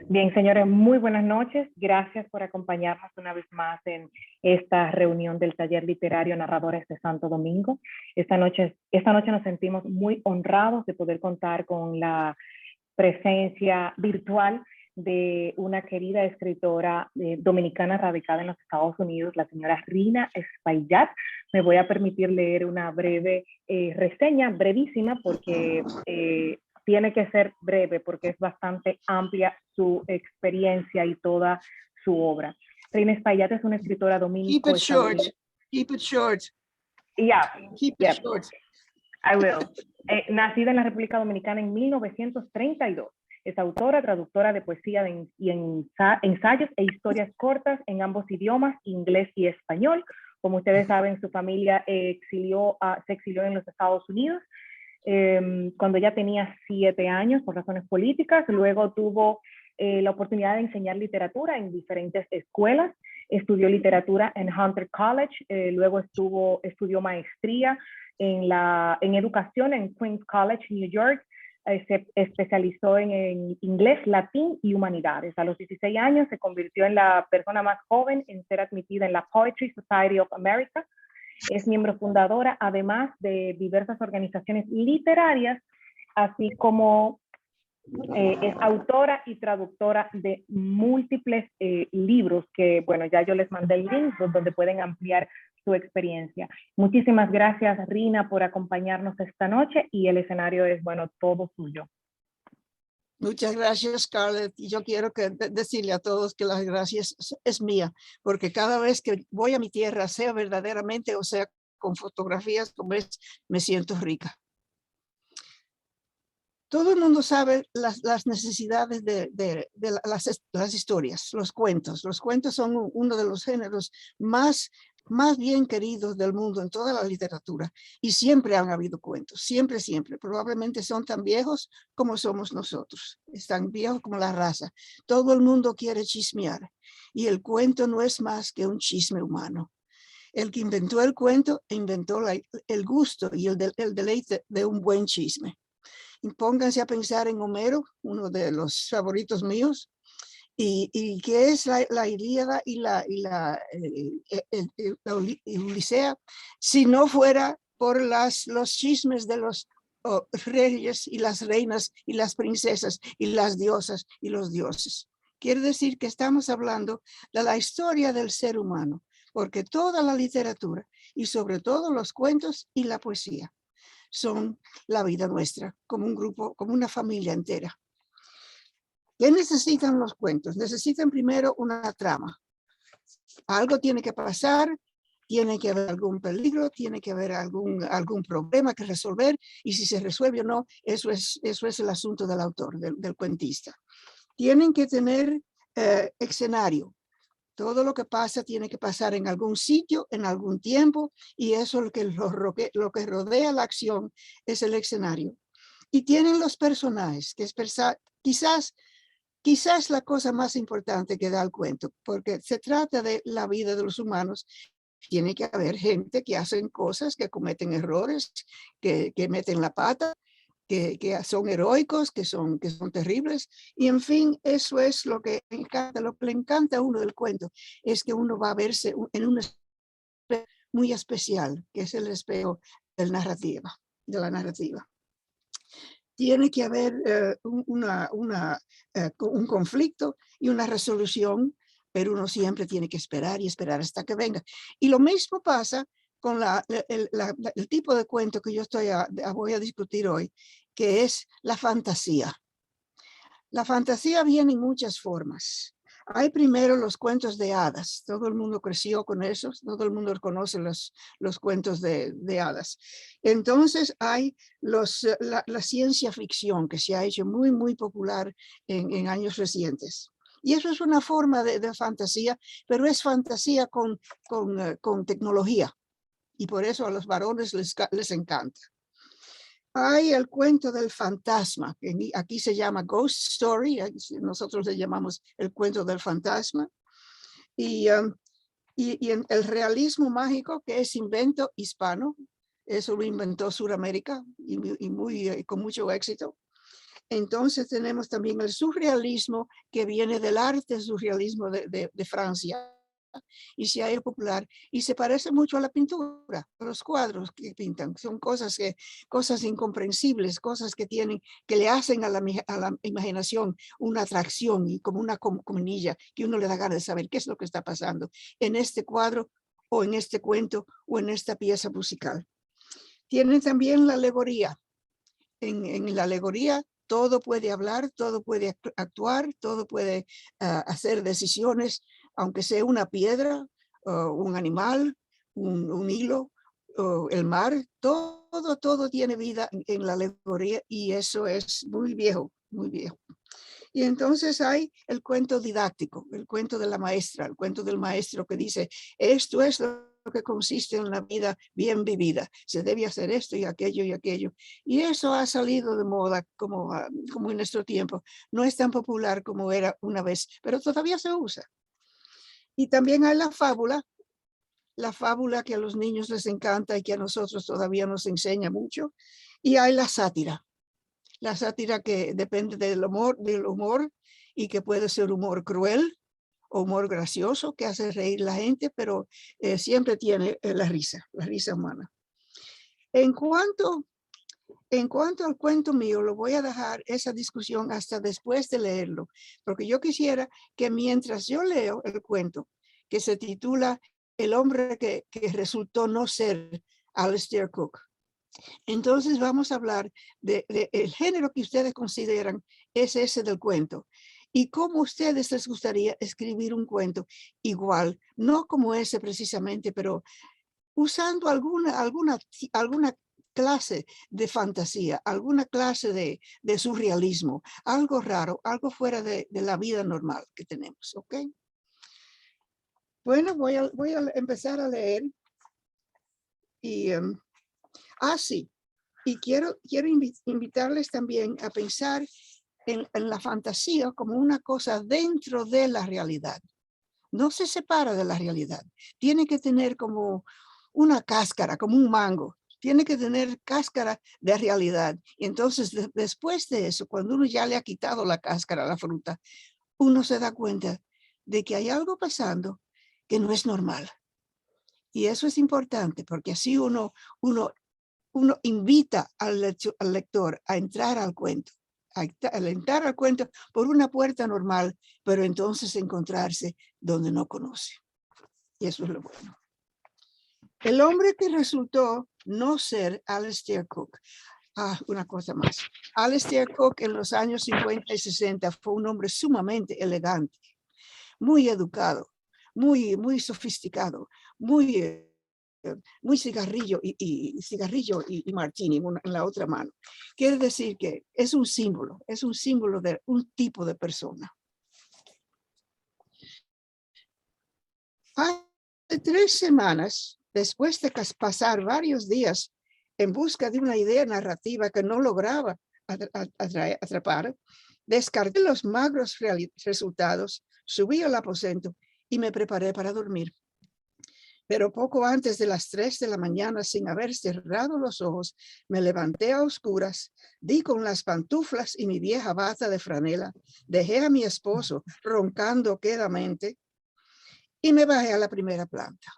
Bien, señores, muy buenas noches. Gracias por acompañarnos una vez más en esta reunión del taller literario Narradores de Santo Domingo. Esta noche nos sentimos muy honrados de poder contar con la presencia virtual de una querida escritora dominicana radicada en los Estados Unidos, la señora Rina Espaillat. Me voy a permitir leer una breve reseña, brevísima, porque tiene que ser breve, porque es bastante amplia su experiencia y toda su obra. Rina Espaillat es una escritora dominico. Keep it short. Keep it short. Yeah. Keep it short. I will. Nacida en la República Dominicana en 1932. Es autora, traductora de poesía y ensayos e historias cortas en ambos idiomas, inglés y español. Como ustedes saben, su familia se exilió en los Estados Unidos cuando ella tenía 7 años por razones políticas. Luego tuvo la oportunidad de enseñar literatura en diferentes escuelas. Estudió literatura en Hunter College, luego estudió maestría en educación en Queens College, New York. Se especializó en inglés, latín y humanidades. A los 16 años se convirtió en la persona más joven en ser admitida en la Poetry Society of America. Es miembro fundadora, además de diversas organizaciones literarias, así como es autora y traductora de múltiples libros que, bueno, ya yo les mandé el link donde pueden ampliar su experiencia. Muchísimas gracias, Rina, por acompañarnos esta noche y el escenario es, bueno, todo suyo. Muchas gracias, Scarlett. Y yo quiero decirle a todos que las gracias es mía, porque cada vez que voy a mi tierra, sea verdaderamente o sea con fotografías, como es, me siento rica. Todo el mundo sabe las necesidades de las historias, los cuentos. Los cuentos son uno de los géneros más bien queridos del mundo en toda la literatura. Y siempre han habido cuentos, siempre. Probablemente son tan viejos como somos nosotros. Es tan viejos como la raza. Todo el mundo quiere chismear. Y el cuento no es más que un chisme humano. El que inventó el cuento inventó el gusto y el deleite de un buen chisme. Y pónganse a pensar en Homero, uno de los favoritos míos, y que es la Ilíada y la Odisea, si no fuera por los chismes de los reyes y las reinas y las princesas y las diosas y los dioses. Quiere decir que estamos hablando de la historia del ser humano, porque toda la literatura y sobre todo los cuentos y la poesía son la vida nuestra, como un grupo, como una familia entera. ¿Qué necesitan los cuentos? Necesitan primero una trama. Algo tiene que pasar, tiene que haber algún peligro, tiene que haber algún problema que resolver, y si se resuelve o no, eso es el asunto del autor, del cuentista. Tienen que tener escenario. Todo lo que pasa tiene que pasar en algún sitio, en algún tiempo, y eso lo que rodea la acción es el escenario. Y tienen los personajes, que es quizás la cosa más importante que da el cuento, porque se trata de la vida de los humanos. Tiene que haber gente que hacen cosas, que cometen errores, que meten la pata, que son heroicos, que son terribles, y en fin, eso es lo que le encanta a uno del cuento, es que uno va a verse en un espejo muy especial, que es el espejo de la narrativa. Tiene que haber un conflicto y una resolución, pero uno siempre tiene que esperar y esperar hasta que venga. Y lo mismo pasa con el tipo de cuento que yo voy a discutir hoy, que es la fantasía. La fantasía viene en muchas formas. Hay primero los cuentos de hadas. Todo el mundo creció con esos. Todo el mundo conoce los cuentos de hadas. Entonces hay la ciencia ficción que se ha hecho muy, muy popular en años recientes. Y eso es una forma de fantasía, pero es fantasía con tecnología. Y por eso a los varones les encanta. Hay el cuento del fantasma, que aquí se llama Ghost Story, nosotros le llamamos el cuento del fantasma. Y el realismo mágico, que es invento hispano, eso lo inventó Sudamérica y con mucho éxito. Entonces tenemos también el surrealismo, que viene del arte surrealismo de Francia y se ha hecho popular y se parece mucho a la pintura, a los cuadros que pintan. Son cosas incomprensibles, cosas que le hacen a la imaginación una atracción y como una comunilla que uno le da ganas de saber qué es lo que está pasando en este cuadro o en este cuento o en esta pieza musical. Tienen también la alegoría. En la alegoría todo puede hablar, todo puede actuar, todo puede hacer decisiones, aunque sea una piedra, un animal, un hilo, el mar, todo tiene vida en la alegoría y eso es muy viejo, muy viejo. Y entonces hay el cuento didáctico, el cuento de la maestra, el cuento del maestro que dice, esto es lo que consiste en la vida bien vivida. Se debe hacer esto y aquello y aquello. Y eso ha salido de moda como en nuestro tiempo. No es tan popular como era una vez, pero todavía se usa. Y también hay la fábula que a los niños les encanta y que a nosotros todavía nos enseña mucho. Y hay la sátira que depende del humor y que puede ser humor cruel o humor gracioso que hace reír a la gente, pero siempre tiene la risa humana. En cuanto al cuento mío, lo voy a dejar esa discusión hasta después de leerlo, porque yo quisiera que mientras yo leo el cuento, que se titula El hombre que resultó no ser Alistair Cook, entonces vamos a hablar del género que ustedes consideran es ese del cuento y cómo a ustedes les gustaría escribir un cuento igual, no como ese precisamente, pero usando alguna clase de fantasía, alguna clase de surrealismo, algo raro, algo fuera de la vida normal que tenemos, ¿ok? Bueno, voy a empezar a leer y sí. Y quiero invitarles también a pensar en la fantasía como una cosa dentro de la realidad. No se separa de la realidad. Tiene que tener como una cáscara, como un mango. Tiene que tener cáscara de realidad. Y entonces, después de eso, cuando uno ya le ha quitado la cáscara a la fruta, uno se da cuenta de que hay algo pasando que no es normal. Y eso es importante porque así uno invita al lector a entrar al cuento, por una puerta normal, pero entonces encontrarse donde no conoce. Y eso es lo bueno. El hombre que resultó no ser Alistair Cook. Una cosa más. Alistair Cook en los años 50 y 60 fue un hombre sumamente elegante, muy educado, muy sofisticado, muy cigarrillo y martini en la otra mano. Quiere decir que es un símbolo de un tipo de persona. Hace 3 semanas, después de pasar varios días en busca de una idea narrativa que no lograba atrapar, descarté los magros resultados, subí al aposento y me preparé para dormir. Pero poco antes de las 3 de la mañana, sin haber cerrado los ojos, me levanté a oscuras, di con las pantuflas y mi vieja bata de franela, dejé a mi esposo roncando quedamente y me bajé a la primera planta.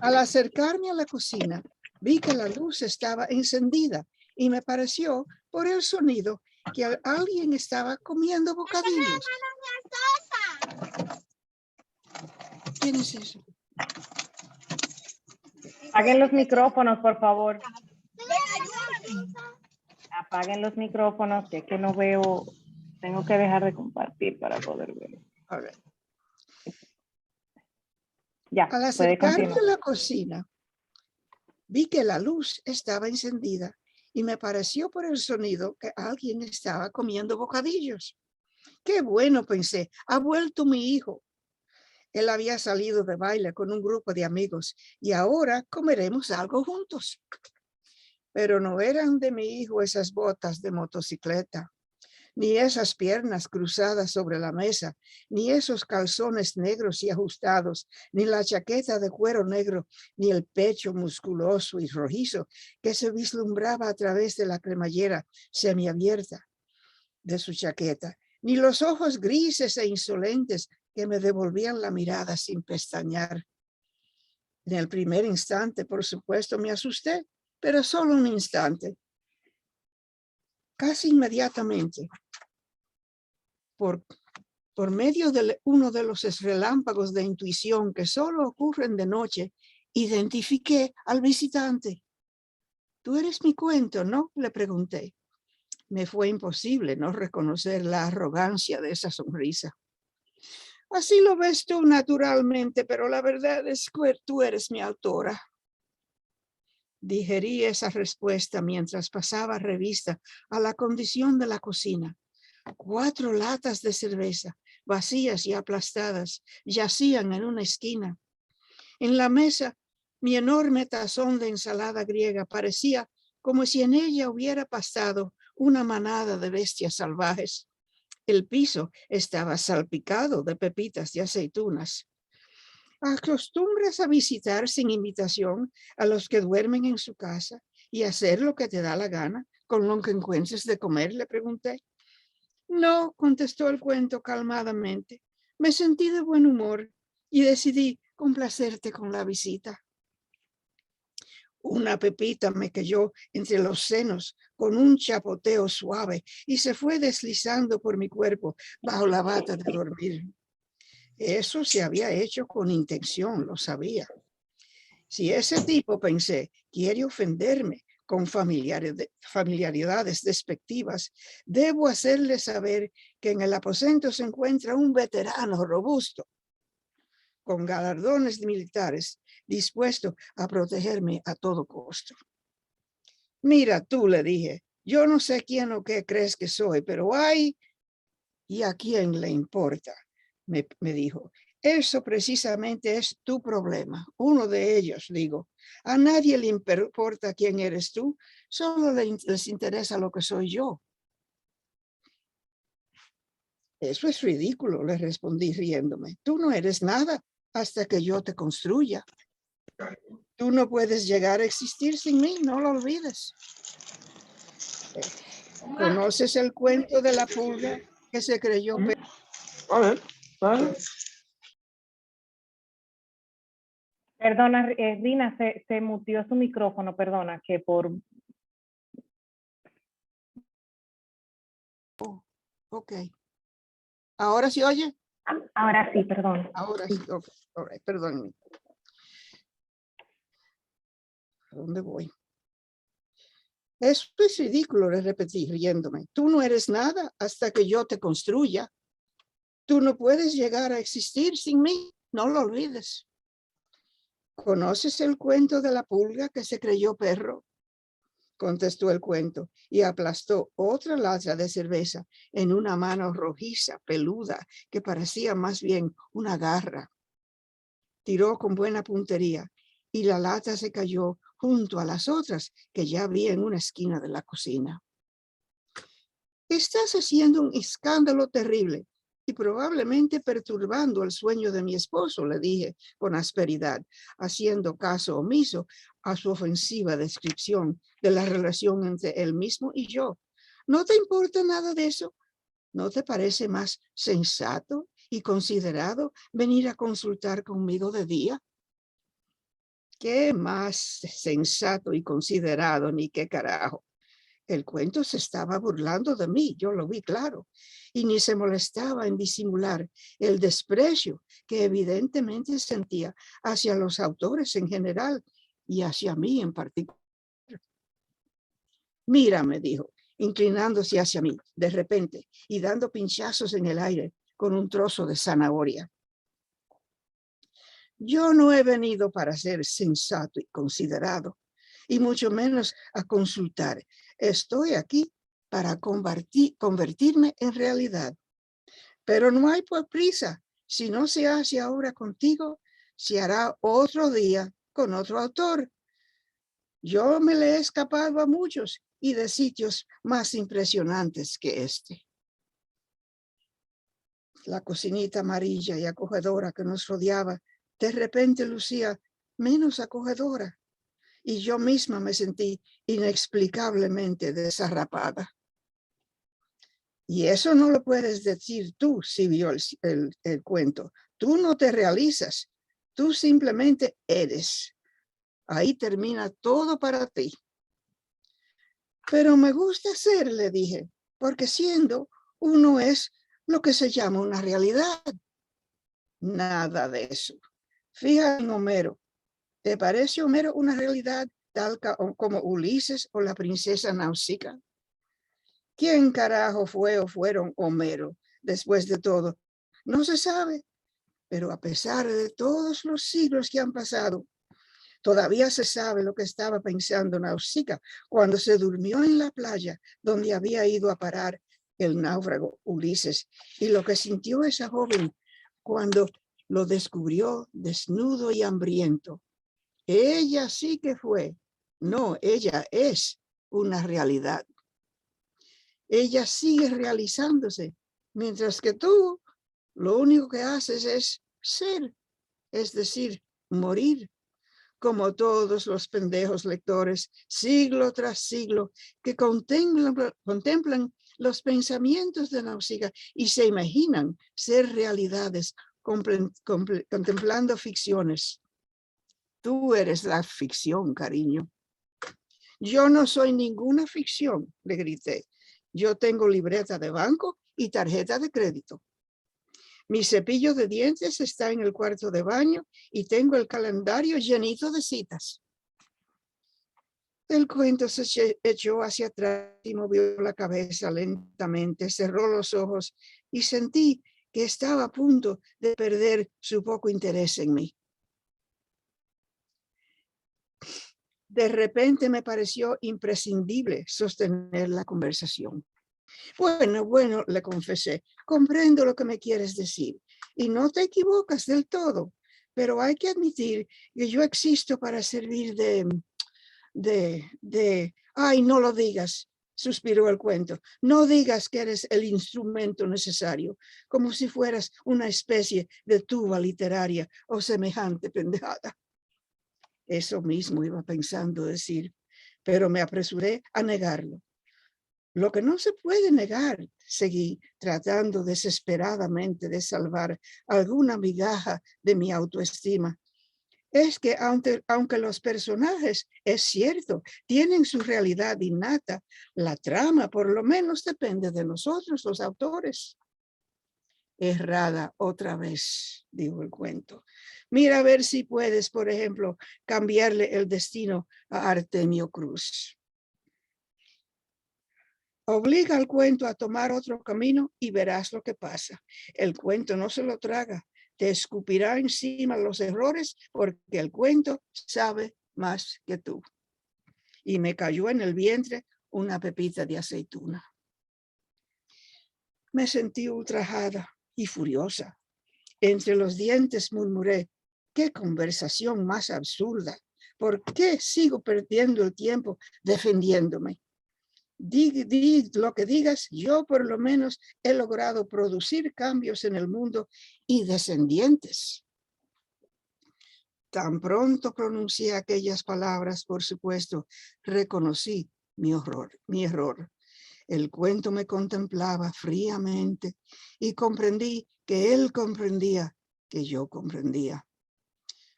Al acercarme a la cocina, vi que la luz estaba encendida y me pareció por el sonido que alguien estaba comiendo bocadillos. ¿Quién es eso? Apaguen los micrófonos, por favor. Apaguen los micrófonos, que es que no veo. Tengo que dejar de compartir para poder ver. Ya, al acercarme a la cocina, vi que la luz estaba encendida y me pareció por el sonido que alguien estaba comiendo bocadillos. Qué bueno, pensé, ha vuelto mi hijo. Él había salido de baile con un grupo de amigos y ahora comeremos algo juntos. Pero no eran de mi hijo esas botas de motocicleta, ni esas piernas cruzadas sobre la mesa, ni esos calzones negros y ajustados, ni la chaqueta de cuero negro, ni el pecho musculoso y rojizo que se vislumbraba a través de la cremallera semiabierta de su chaqueta, ni los ojos grises e insolentes que me devolvían la mirada sin pestañear. En el primer instante, por supuesto, me asusté, pero solo un instante. Casi inmediatamente, por medio de uno de los relámpagos de intuición que solo ocurren de noche, identifiqué al visitante. ¿Tú eres mi cuento, no?, le pregunté. Me fue imposible no reconocer la arrogancia de esa sonrisa. Así lo ves tú naturalmente, pero la verdad es que tú eres mi autora. Digerí esa respuesta mientras pasaba revista a la condición de la cocina. 4 latas de cerveza, vacías y aplastadas, yacían en una esquina. En la mesa, mi enorme tazón de ensalada griega parecía como si en ella hubiera pastado una manada de bestias salvajes. El piso estaba salpicado de pepitas de aceitunas. ¿Acostumbras a visitar sin invitación a los que duermen en su casa y hacer lo que te da la gana con lo que encuentres de comer?, le pregunté. No, contestó el cuento calmadamente. Me sentí de buen humor y decidí complacerte con la visita. Una pepita me cayó entre los senos con un chapoteo suave y se fue deslizando por mi cuerpo bajo la bata de dormir. Eso se había hecho con intención, lo sabía. Si ese tipo, pensé, quiere ofenderme con familiaridades despectivas, debo hacerle saber que en el aposento se encuentra un veterano robusto, con galardones militares, dispuesto a protegerme a todo costo. Mira tú, le dije, yo no sé quién o qué crees que soy, pero hay... ¿Y a quién le importa?, me dijo. Eso precisamente es tu problema, uno de ellos, digo. A nadie le importa quién eres tú, solo les interesa lo que soy yo. Eso es ridículo, le respondí riéndome. Tú no eres nada hasta que yo te construya. Tú no puedes llegar a existir sin mí, no lo olvides. ¿Conoces el cuento de la pulga que se creyó? Perdona, Dina, se mutió su micrófono, perdona, que por... Ok. ¿Ahora sí oye? Ahora sí, perdón. Ahora sí, ok. All right, perdón. ¿A dónde voy? Eso es ridículo, le repetí riéndome. Tú no eres nada hasta que yo te construya. Tú no puedes llegar a existir sin mí, no lo olvides. ¿Conoces el cuento de la pulga que se creyó perro? Contestó el cuento y aplastó otra lata de cerveza en una mano rojiza, peluda, que parecía más bien una garra. Tiró con buena puntería y la lata se cayó junto a las otras que ya había en una esquina de la cocina. Estás haciendo un escándalo terrible y probablemente perturbando el sueño de mi esposo, le dije con asperidad, haciendo caso omiso a su ofensiva descripción de la relación entre él mismo y yo. ¿No te importa nada de eso? ¿No te parece más sensato y considerado venir a consultar conmigo de día? ¿Qué más sensato y considerado, ni qué carajo? El cuento se estaba burlando de mí, yo lo vi claro, y ni se molestaba en disimular el desprecio que evidentemente sentía hacia los autores en general y hacia mí en particular. Mira, me dijo, inclinándose hacia mí de repente y dando pinchazos en el aire con un trozo de zanahoria. Yo no he venido para ser sensato y considerado, y mucho menos a consultar. Estoy aquí para convertirme en realidad. Pero no hay prisa. Si no se hace ahora contigo, se hará otro día con otro autor. Yo me le he escapado a muchos y de sitios más impresionantes que este. La cocinita amarilla y acogedora que nos rodeaba de repente lucía menos acogedora y yo misma me sentí inexplicablemente desarrapada. Y eso no lo puedes decir tú si vio el cuento. Tú no te realizas, tú simplemente eres. Ahí termina todo para ti. Pero me gusta ser, le dije, porque siendo uno es lo que se llama una realidad. Nada de eso. Fíjate en Homero. ¿Te parece Homero una realidad tal como Ulises o la princesa Nausicaa? ¿Quién carajo fue o fueron Homero? Después de todo, no se sabe, pero a pesar de todos los siglos que han pasado, todavía se sabe lo que estaba pensando Nausicaa cuando se durmió en la playa donde había ido a parar el náufrago Ulises y lo que sintió esa joven cuando lo descubrió desnudo y hambriento. Ella sí que fue, no, ella es una realidad. Ella sigue realizándose, mientras que tú lo único que haces es ser, es decir, morir, como todos los pendejos lectores, siglo tras siglo, que contemplan los pensamientos de Nausicaa y se imaginan ser realidades contemplando ficciones. Tú eres la ficción, cariño. Yo no soy ninguna ficción, le grité. Yo tengo libreta de banco y tarjeta de crédito. Mi cepillo de dientes está en el cuarto de baño y tengo el calendario llenito de citas. El cuento se echó hacia atrás y movió la cabeza lentamente, cerró los ojos y sentí que estaba a punto de perder su poco interés en mí. De repente me pareció imprescindible sostener la conversación. Bueno, le confesé, comprendo lo que me quieres decir y no te equivocas del todo, pero hay que admitir que yo existo para servir ay, no lo digas, suspiró el cuento, no digas que eres el instrumento necesario, como si fueras una especie de tuba literaria o semejante pendejada. Eso mismo iba pensando decir, pero me apresuré a negarlo. Lo que no se puede negar, seguí tratando desesperadamente de salvar alguna migaja de mi autoestima, es que aunque los personajes, es cierto, tienen su realidad innata, la trama por lo menos depende de nosotros, los autores. Errada otra vez, dijo el cuento. Mira a ver si puedes, por ejemplo, cambiarle el destino a Artemio Cruz. Obliga al cuento a tomar otro camino y verás lo que pasa. El cuento no se lo traga, te escupirá encima los errores porque el cuento sabe más que tú. Y me cayó en el vientre una pepita de aceituna. Me sentí ultrajada y furiosa. Entre los dientes murmuré, qué conversación más absurda. ¿Por qué sigo perdiendo el tiempo defendiéndome? Di lo que digas, yo por lo menos he logrado producir cambios en el mundo y descendientes. Tan pronto pronuncié aquellas palabras, por supuesto, reconocí mi error. El cuento me contemplaba fríamente y comprendí que él comprendía que yo comprendía.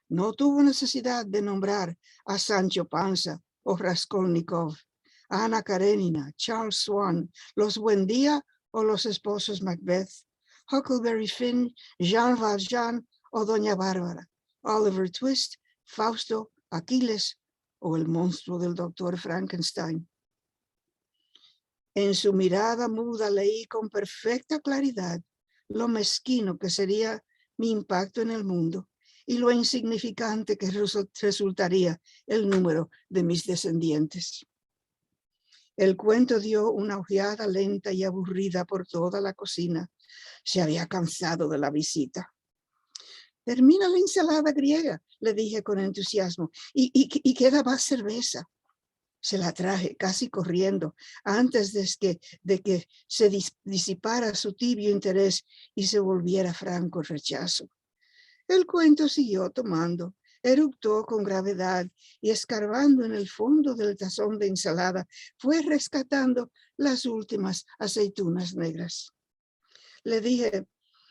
No tuvo necesidad de nombrar a Sancho Panza o Raskolnikov, a Ana Karenina, Charles Swan, los Buendía o los esposos Macbeth, Huckleberry Finn, Jean Valjean o Doña Bárbara, Oliver Twist, Fausto, Aquiles o el monstruo del doctor Frankenstein. En su mirada muda leí con perfecta claridad lo mezquino que sería mi impacto en el mundo y lo insignificante que resultaría el número de mis descendientes. El cuento dio una ojeada lenta y aburrida por toda la cocina. Se había cansado de la visita. Termina la ensalada griega, le dije con entusiasmo, y queda más cerveza. Se la traje casi corriendo antes de que se disipara su tibio interés y se volviera franco rechazo. El cuento siguió tomando, eructó con gravedad y escarbando en el fondo del tazón de ensalada, fue rescatando las últimas aceitunas negras. Le dije,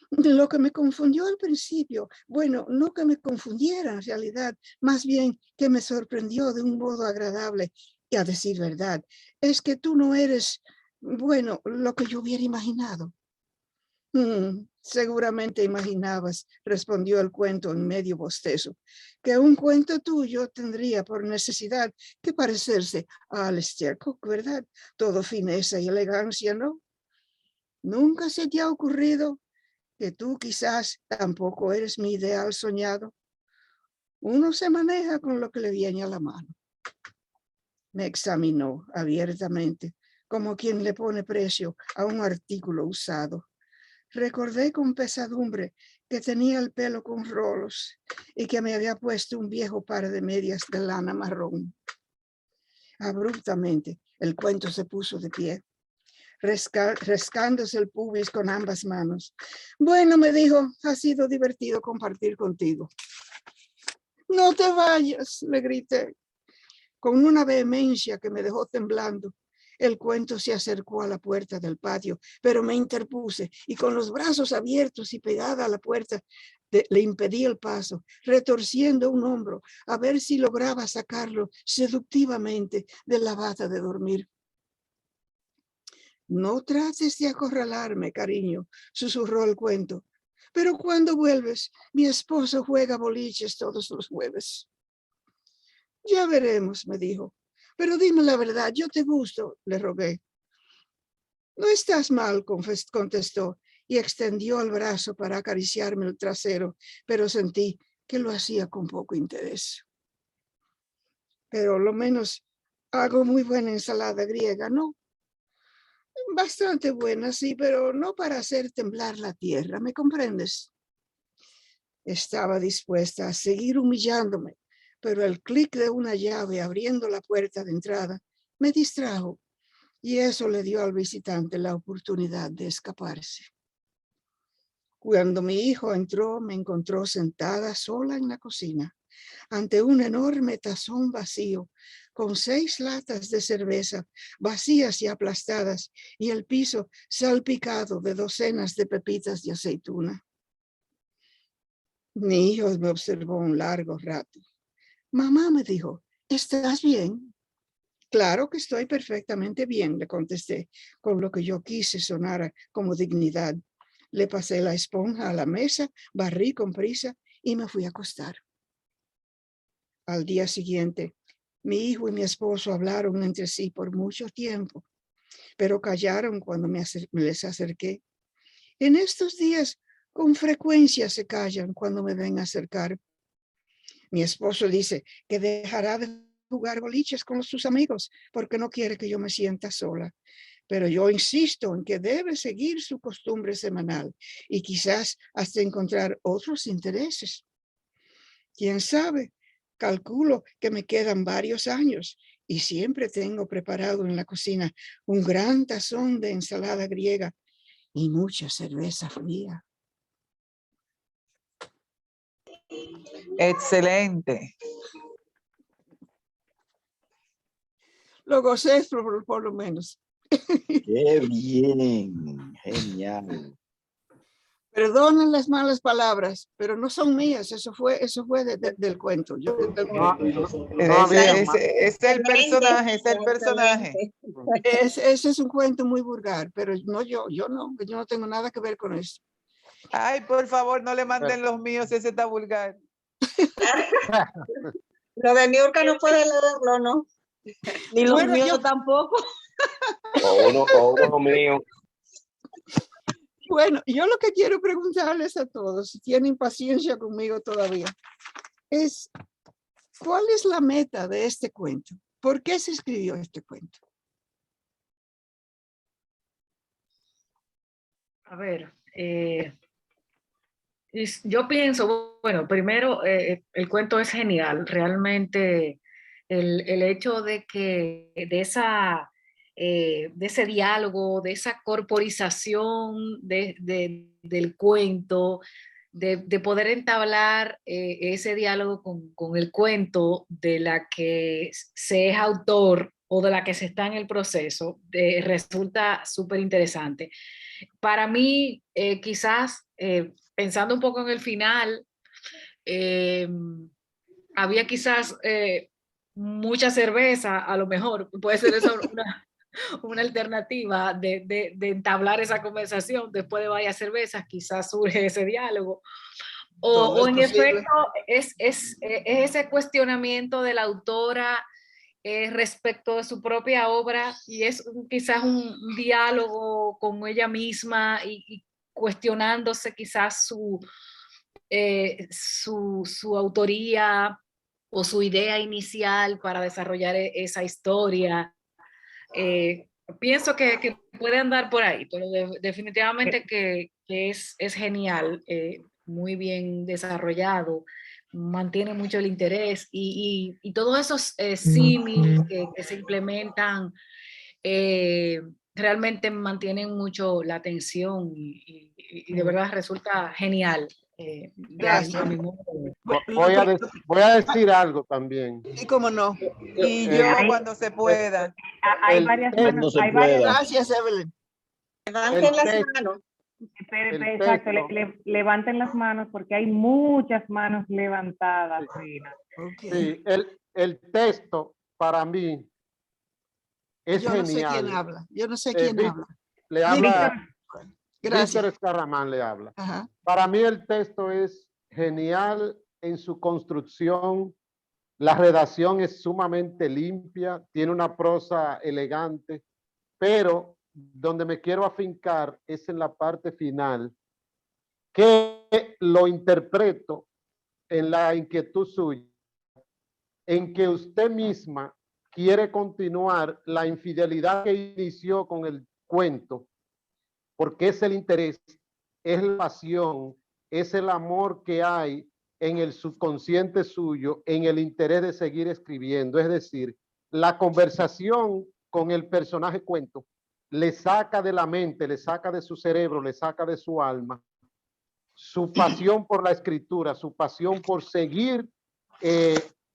lo que me confundió al principio, bueno, no que me confundiera en realidad, más bien que me sorprendió de un modo agradable, y a decir verdad, es que tú no eres, bueno, lo que yo hubiera imaginado. Seguramente imaginabas, respondió el cuento en medio bostezo, que un cuento tuyo tendría por necesidad que parecerse a Alistair Cook, ¿verdad? Todo fineza y elegancia, ¿no? ¿Nunca se te ha ocurrido que tú quizás tampoco eres mi ideal soñado? Uno se maneja con lo que le viene a la mano. Me examinó abiertamente, como quien le pone precio a un artículo usado. Recordé con pesadumbre que tenía el pelo con rolos y que me había puesto un viejo par de medias de lana marrón. Abruptamente, el cuento se puso de pie, rascándose el pubis con ambas manos. Bueno, me dijo, ha sido divertido compartir contigo. No te vayas, le grité, con una vehemencia que me dejó temblando. El cuento se acercó a la puerta del patio, pero me interpuse y con los brazos abiertos y pegada a la puerta le impedí el paso, retorciendo un hombro a ver si lograba sacarlo seductivamente de la bata de dormir. No trates de acorralarme, cariño, susurró el cuento. Pero cuando vuelves, mi esposo juega boliches todos los jueves. Ya veremos, me dijo. Pero dime la verdad, yo te gusto, le rogué. No estás mal, contestó, y extendió el brazo para acariciarme el trasero, pero sentí que lo hacía con poco interés. Pero lo menos hago muy buena ensalada griega, ¿no? Bastante buena, sí, pero no para hacer temblar la tierra, ¿me comprendes? Estaba dispuesta a seguir humillándome, pero el clic de una llave abriendo la puerta de entrada me distrajo y eso le dio al visitante la oportunidad de escaparse. Cuando mi hijo entró, me encontró sentada sola en la cocina, ante un enorme tazón vacío, con 6 latas de cerveza vacías y aplastadas, y el piso salpicado de docenas de pepitas de aceituna. Mi hijo me observó un largo rato. Mamá, me dijo, ¿estás bien? Claro que estoy perfectamente bien, le contesté, con lo que yo quise sonara como dignidad. Le pasé la esponja a la mesa, barrí con prisa y me fui a acostar. Al día siguiente, mi hijo y mi esposo hablaron entre sí por mucho tiempo, pero callaron cuando me les acerqué. En estos días, con frecuencia se callan cuando me ven acercar. Mi esposo dice que dejará de jugar boliches con sus amigos porque no quiere que yo me sienta sola. Pero yo insisto en que debe seguir su costumbre semanal y quizás hasta encontrar otros intereses. ¿Quién sabe? Calculo que me quedan varios años y siempre tengo preparado en la cocina un gran tazón de ensalada griega y mucha cerveza fría. Excelente. Lo gocé por lo menos. Qué bien, genial. Perdonen las malas palabras, pero no son mías, eso fue del cuento. Es el personaje, es el personaje. Ese es un cuento muy vulgar, pero no yo no tengo nada que ver con eso. Ay, por favor, no le manden los míos, ese está vulgar. Lo de Niurka no puede leerlo, ¿no? Ni los Bueno, míos tampoco. O uno mío. Bueno, yo lo que quiero preguntarles a todos, si tienen paciencia conmigo todavía, es ¿cuál es la meta de este cuento? ¿Por qué se escribió este cuento? A ver, yo pienso, bueno, primero, el cuento es genial, realmente el hecho de que de ese diálogo, de esa corporización del cuento, de poder entablar ese diálogo con el cuento de la que se es autor o de la que se está en el proceso, resulta súper interesante. Para mí, quizás, pensando un poco en el final, había quizás mucha cerveza, a lo mejor, puede ser eso una alternativa de entablar esa conversación después de varias cervezas, quizás surge ese diálogo. Todo O es en posible. efecto, es ese cuestionamiento de la autora respecto de su propia obra y es quizás un diálogo con ella misma y cuestionándose quizás su autoría o su idea inicial para desarrollar esa historia. Pienso que puede andar por ahí, pero definitivamente que es genial, muy bien desarrollado, mantiene mucho el interés y todos esos símiles que se implementan realmente mantienen mucho la atención y de verdad resulta genial. Gracias. A mi modo de ver. Voy a decir algo también. Y cómo no. Y Eh, yo Hay- cuando se pueda. Hay El varias texto- manos, no se hay varias, pueda. Gracias, Evelyn. Levanten las texto- manos. el exacto, texto. levanten las manos porque hay muchas manos levantadas, Rina. Okay. Sí, el texto para mí es Yo no sé quién genial. habla. Yo no sé quién Vic- habla. Le Víctor. habla, Gracias. Víctor Escarramán le habla. Ajá. Para mí el texto es genial en su construcción. La redacción es sumamente limpia, tiene una prosa elegante, pero donde me quiero afincar es en la parte final, que lo interpreto en la inquietud suya, en que usted misma quiere continuar la infidelidad que inició con el cuento, porque es el interés, es la pasión, es el amor que hay en el subconsciente suyo, en el interés de seguir escribiendo. Es decir, la conversación con el personaje cuento le saca de la mente, le saca de su cerebro, le saca de su alma su pasión por la escritura, su pasión por seguir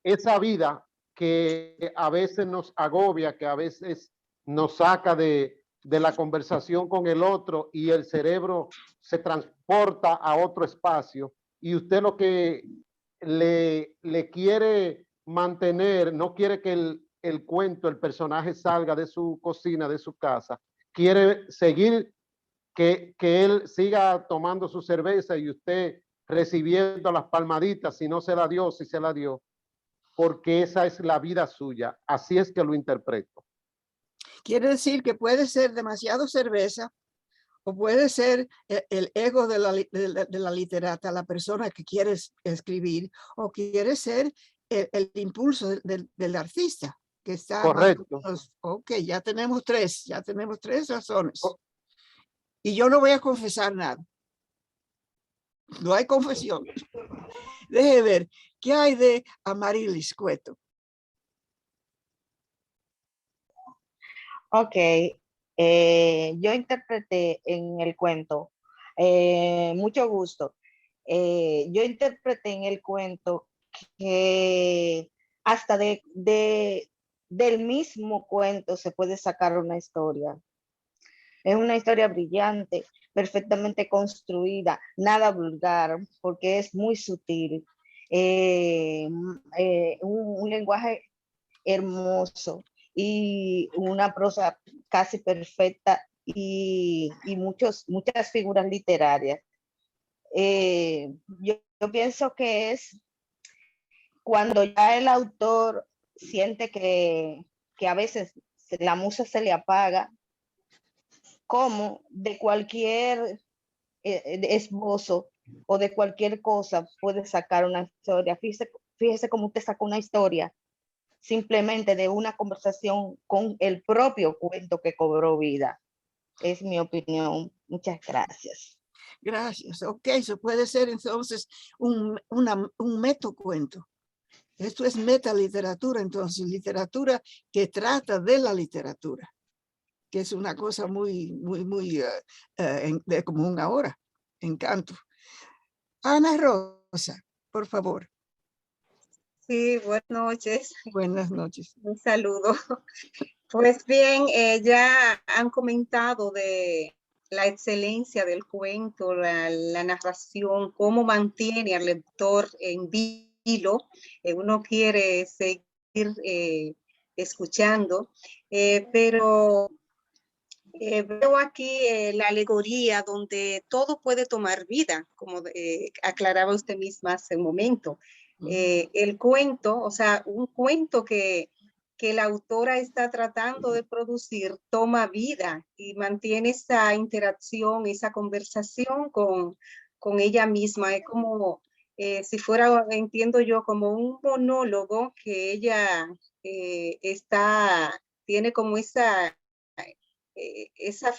esa vida que a veces nos agobia, que a veces nos saca de la conversación con el otro y el cerebro se transporta a otro espacio y usted lo que le quiere mantener, no quiere que el cuento, el personaje salga de su cocina, de su casa, quiere seguir que él siga tomando su cerveza y usted recibiendo las palmaditas, si no se la dio, si se la dio, porque esa es la vida suya. Así es que lo interpreto. Quiere decir que puede ser demasiado cerveza o puede ser el ego de la literata, la persona que quiere escribir, o quiere ser el impulso del artista que está. Correcto. Ok, ya tenemos tres razones. Y yo no voy a confesar nada. No hay confesión. Deje ver, ¿qué hay de Amarilis Cueto? Ok, yo interpreté en el cuento, mucho gusto, yo interpreté en el cuento que hasta del mismo cuento se puede sacar una historia. Es una historia brillante, perfectamente construida, nada vulgar, porque es muy sutil. Un lenguaje hermoso y una prosa casi perfecta y muchas figuras literarias. Yo pienso que es cuando ya el autor siente que a veces la musa se le apaga, como de cualquier esbozo o de cualquier cosa puede sacar una historia. Fíjese cómo usted saca una historia simplemente de una conversación con el propio cuento que cobró vida. Es mi opinión. Muchas gracias. Gracias. Ok, eso puede ser entonces un metocuento. Esto es metaliteratura, entonces, literatura que trata de la literatura, que es una cosa muy de común ahora, encanto. Ana Rosa, por favor. Sí, buenas noches. Buenas noches. Un saludo. Pues bien, ya han comentado de la excelencia del cuento, la narración, cómo mantiene al lector en vilo. Uno quiere seguir escuchando, pero veo aquí la alegoría donde todo puede tomar vida, como aclaraba usted misma hace un momento. El cuento, o sea, un cuento que la autora está tratando de producir toma vida y mantiene esa interacción, esa conversación con ella misma. Es como si fuera, entiendo yo, como un monólogo que ella tiene como esa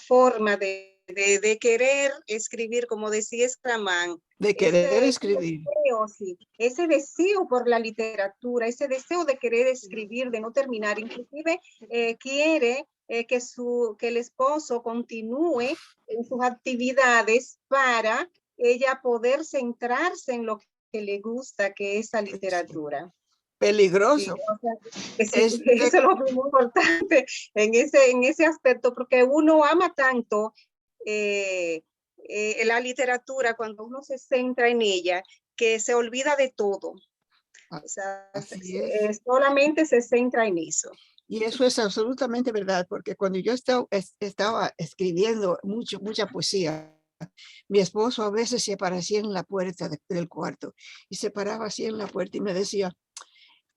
forma de querer escribir, como decía Scraman. De querer escribir. Deseo, sí, ese deseo por la literatura, ese deseo de querer escribir, de no terminar. Inclusive quiere que el esposo continúe en sus actividades para ella poder centrarse en lo que le gusta, que es la literatura. Peligroso. Sí, o sea, eso es lo muy importante en ese aspecto, porque uno ama tanto la literatura cuando uno se centra en ella, que se olvida de todo. O sea, solamente se centra en eso. Y eso es absolutamente verdad, porque cuando yo estaba escribiendo mucha poesía, mi esposo a veces se aparecía en la puerta del cuarto y se paraba así en la puerta y me decía,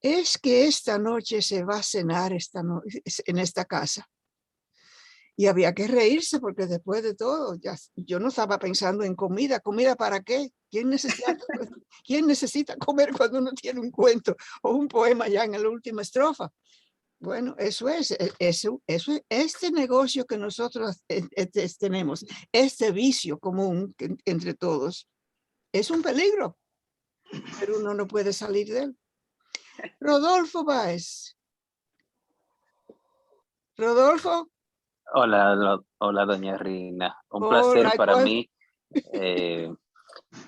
es que esta noche se va a cenar en esta casa. Y había que reírse porque después de todo, yo no estaba pensando en comida. ¿Comida para qué? ¿Quién necesita comer cuando uno tiene un cuento o un poema ya en la última estrofa? Bueno, eso es este negocio que nosotros tenemos, este vicio común entre todos, es un peligro, pero uno no puede salir de él. Rodolfo Báez. Rodolfo. Hola, doña Rina. Un placer para mí.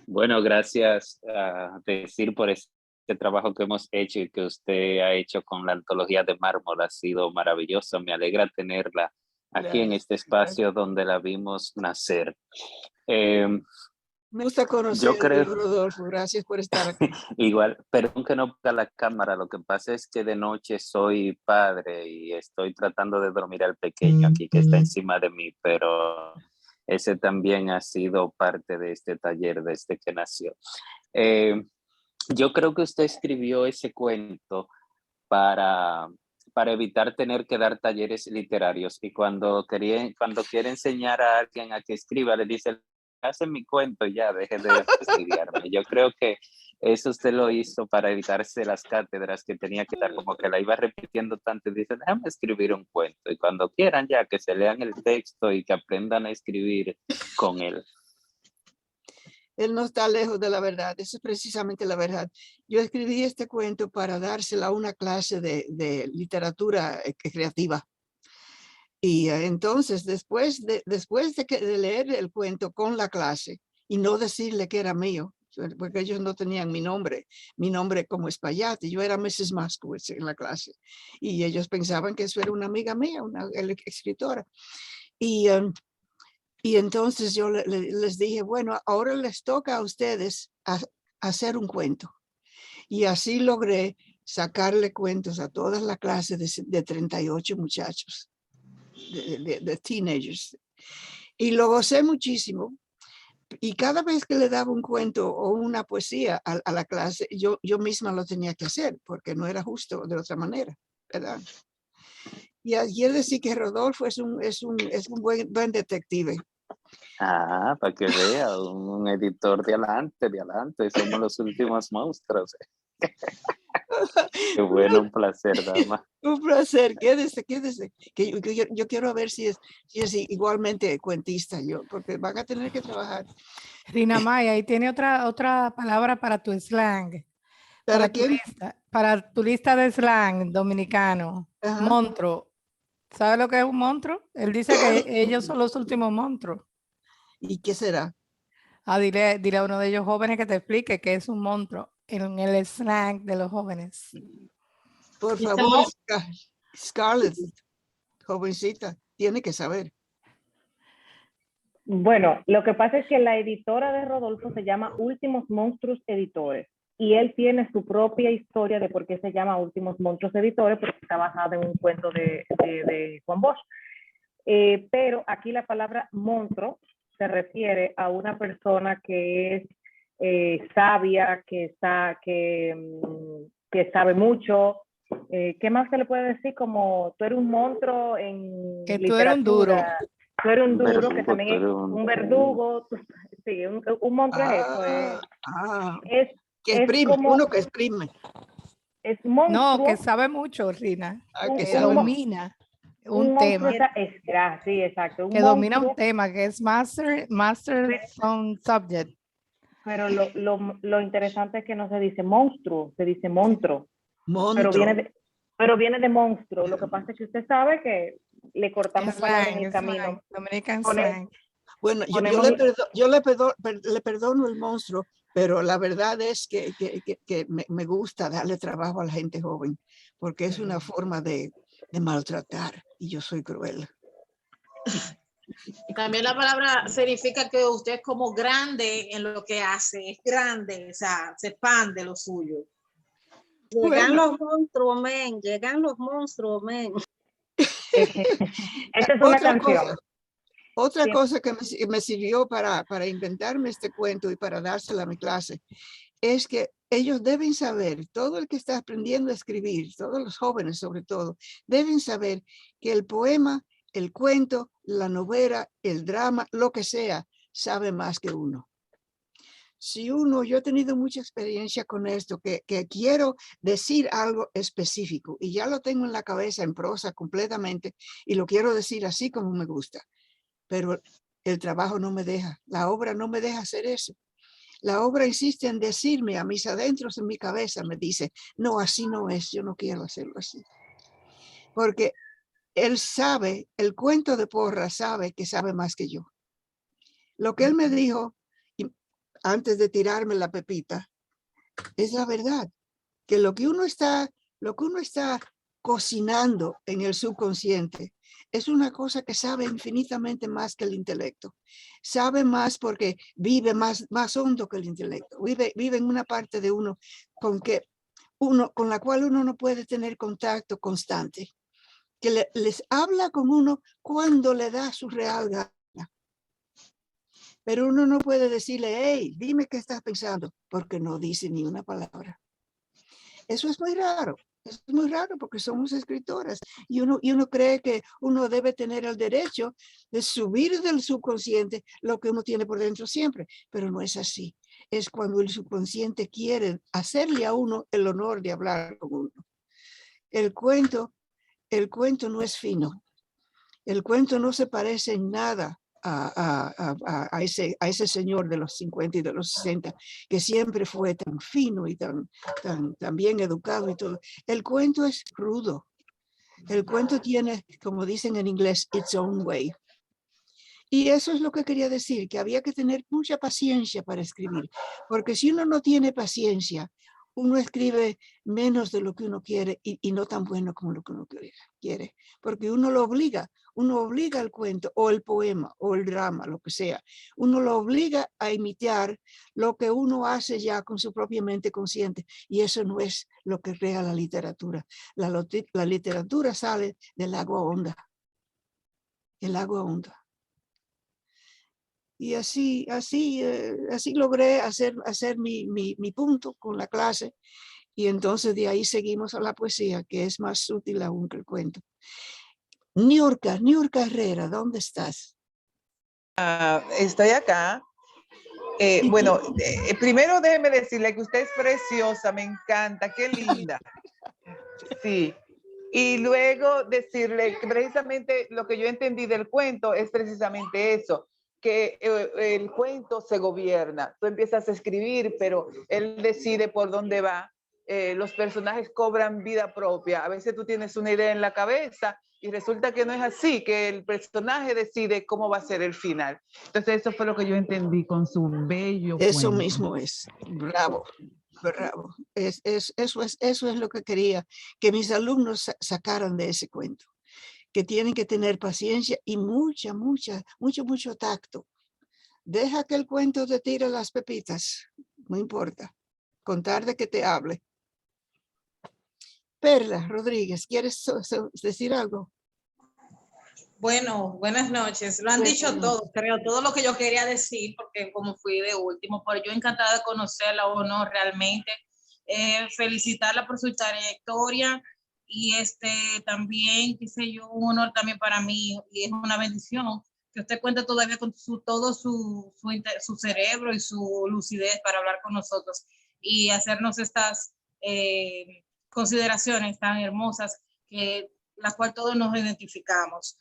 Bueno, gracias a decir por este trabajo que hemos hecho y que usted ha hecho con la antología de mármol. Ha sido maravilloso. Me alegra tenerla aquí en este espacio donde la vimos nacer. Me gusta conocer, Rodolfo, gracias por estar aquí. Igual, perdón que no ponga la cámara, lo que pasa es que de noche soy padre y estoy tratando de dormir al pequeño aquí que está encima de mí, pero ese también ha sido parte de este taller desde que nació. Yo creo que usted escribió ese cuento para evitar tener que dar talleres literarios y cuando quiere enseñar a alguien a que escriba, le dice, hacen mi cuento y ya, deje de estudiarme. Yo creo que eso usted lo hizo para evitarse las cátedras que tenía que dar, como que la iba repitiendo tanto y dice, déjame escribir un cuento y cuando quieran ya que se lean el texto y que aprendan a escribir con él. Él no está lejos de la verdad, eso es precisamente la verdad. Yo escribí este cuento para dársela a una clase de literatura creativa. Y entonces, después de leer el cuento con la clase y no decirle que era mío, porque ellos no tenían mi nombre como Espaillate, yo era Mrs. Moskowitz en la clase, y ellos pensaban que eso era una amiga mía, una escritora. Y entonces yo les dije, bueno, ahora les toca a ustedes hacer un cuento. Y así logré sacarle cuentos a todas las clases de 38 muchachos. De teenagers, y lo gocé muchísimo, y cada vez que le daba un cuento o una poesía a la clase, yo misma lo tenía que hacer, porque no era justo de otra manera, ¿verdad? Y quiere decir que Rodolfo es un buen detective. Ah, para que vea, un editor de adelante, somos los últimos monstruos. Qué bueno, un placer, dama. Un placer, quédese. Que yo quiero ver si es igualmente cuentista yo, porque van a tener que trabajar. Rina Maya, ahí tiene otra palabra para tu slang. ¿Para quién? Para tu lista de slang dominicano, Ajá. monstruo. ¿Sabe lo que es un monstruo? Él dice que ellos son los últimos monstruos. ¿Y qué será? Dile a uno de ellos jóvenes que te explique qué es un monstruo en el slang de los jóvenes. Por Ese favor, mon- Scarlett, jovencita, tiene que saber. Bueno, lo que pasa es que la editora de Rodolfo se llama Últimos Monstruos Editores y él tiene su propia historia de por qué se llama Últimos Monstruos Editores, porque está basada en un cuento de Juan Bosch. Pero aquí la palabra monstruo se refiere a una persona que es sabia, que sabe mucho. ¿Qué más se le puede decir? Como tú eres un monstruo en Que tú eres un duro. literatura. Tú eres un duro, que Verdugo, también tú es eres un verdugo. Sí, un monstruo es eso. Es Que exprime, como, uno que exprime. es No, monstruo. que sabe mucho, Rina. Que Que sabe. domina un monstruo tema. sí, exacto. Un Que domina un monstruo, tema, que es master on subject. pero lo interesante es que no se dice monstruo, se dice monstruo. Pero viene de monstruo. Lo que pasa es que usted sabe que le cortamos palabras en el camino. Dominican Pone- slang. Bueno, ponemos- yo le perdono el monstruo, pero la verdad es que me gusta darle trabajo a la gente joven, porque es una forma de maltratar y yo soy cruel. También la palabra significa que usted es como grande en lo que hace, es grande, o sea, se expande lo suyo. Llegan los monstruos, men. Llegan los monstruos, men. Esta es una canción. Otra Sí. cosa que me sirvió para inventarme este cuento y para dársela a mi clase es que ellos deben saber, todo el que está aprendiendo a escribir, todos los jóvenes sobre todo, deben saber que el poema, el cuento, la novela, el drama, lo que sea, sabe más que uno. Si yo he tenido mucha experiencia con esto, que quiero decir algo específico y ya lo tengo en la cabeza en prosa completamente y lo quiero decir así como me gusta, pero el trabajo no me deja, la obra no me deja hacer eso. La obra insiste en decirme a mis adentros en mi cabeza, me dice, no, así no es, yo no quiero hacerlo así. Porque él sabe, el cuento de Porras sabe que sabe más que yo. Lo que él me dijo antes de tirarme la pepita es la verdad, que lo que uno está cocinando en el subconsciente es una cosa que sabe infinitamente más que el intelecto. Sabe más porque vive más hondo que el intelecto. Vive en una parte de uno con la cual uno no puede tener contacto constante. Que les habla con uno cuando le da su real gana. Pero uno no puede decirle, hey, dime qué estás pensando, porque no dice ni una palabra. Eso es muy raro. Es muy raro porque somos escritoras y uno cree que uno debe tener el derecho de subir del subconsciente lo que uno tiene por dentro siempre, pero no es así. Es cuando el subconsciente quiere hacerle a uno el honor de hablar con uno. El cuento no es fino. El cuento no se parece en nada a ese señor de los 50 y de los 60, que siempre fue tan fino y tan bien educado y todo. El cuento es rudo. El cuento tiene, como dicen en inglés, its own way. Y eso es lo que quería decir, que había que tener mucha paciencia para escribir, porque si uno no tiene paciencia, uno escribe menos de lo que uno quiere y no tan bueno como lo que uno quiere, porque uno obliga al cuento o el poema o el drama, lo que sea, uno lo obliga a imitar lo que uno hace ya con su propia mente consciente y eso no es lo que crea la literatura. La literatura sale del agua honda, el agua honda. Y así logré hacer mi punto con la clase. Y entonces de ahí seguimos a la poesía, que es más útil aún que el cuento. Niurka Herrera, ¿dónde estás? Estoy acá. Bueno, primero déjeme decirle que usted es preciosa, me encanta, qué linda. Sí. Y luego decirle que precisamente lo que yo entendí del cuento es precisamente eso, que el cuento se gobierna. Tú empiezas a escribir, pero él decide por dónde va. los personajes cobran vida propia. A veces tú tienes una idea en la cabeza y resulta que no es así, que el personaje decide cómo va a ser el final. Entonces eso fue lo que yo entendí con su bello Eso cuento. mismo es. Bravo, bravo. Eso es lo que quería que mis alumnos sacaran de ese cuento, que tienen que tener paciencia y mucho tacto. Deja que el cuento te tire las pepitas, no importa, contar de que te hable. Perla Rodríguez, ¿quieres decir algo? Bueno, buenas noches. Lo han Buenas dicho noches. todo, creo, todo lo que yo quería decir, porque como fui de último, pero yo encantada de conocerla o no realmente. Felicitarla por su trayectoria y también, qué sé yo, un honor también para mí y es una bendición que usted cuente todavía con todo su cerebro y su lucidez para hablar con nosotros y hacernos estas consideraciones tan hermosas que la cual todos nos identificamos.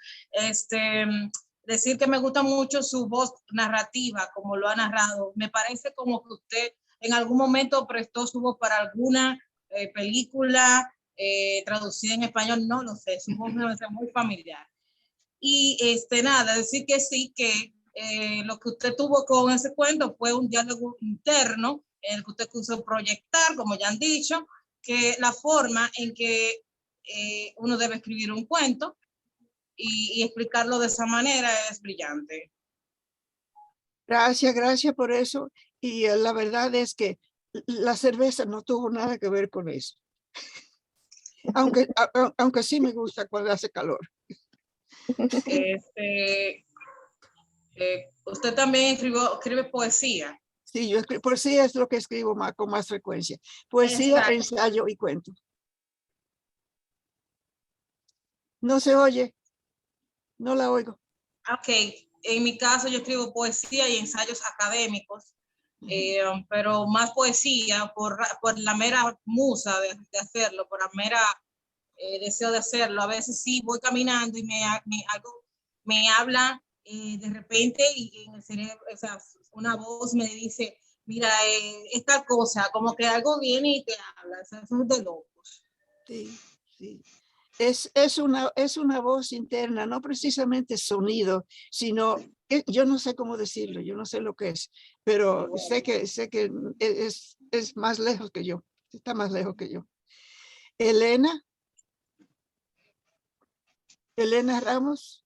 Decir que me gusta mucho su voz narrativa, como lo ha narrado. Me parece como que usted en algún momento prestó su voz para alguna película traducida en español, no lo sé, su voz me parece muy familiar. Y nada, decir que sí, que lo que usted tuvo con ese cuento fue un diálogo interno, en el que usted quiso proyectar, como ya han dicho, que la forma en que uno debe escribir un cuento y explicarlo de esa manera es brillante. Gracias por eso. Y la verdad es que la cerveza no tuvo nada que ver con eso. Aunque sí me gusta cuando hace calor. Usted también escribe poesía. Sí, yo poesía es lo que escribo con más frecuencia. Poesía, Exacto. ensayo y cuento. No se oye. No la oigo. Ok, en mi caso yo escribo poesía y ensayos académicos, pero más poesía por la mera musa de hacerlo, por la mera deseo de hacerlo. A veces sí voy caminando y me habla de repente y en el cerebro, o sea, una voz me dice, mira, esta cosa, como que algo viene y te habla, o sea, eso es de locos. Sí, sí. Es una voz interna, no precisamente sonido, sino, yo no sé cómo decirlo, yo no sé lo que es, pero sé que es más lejos que yo, está más lejos que yo. Elena Ramos.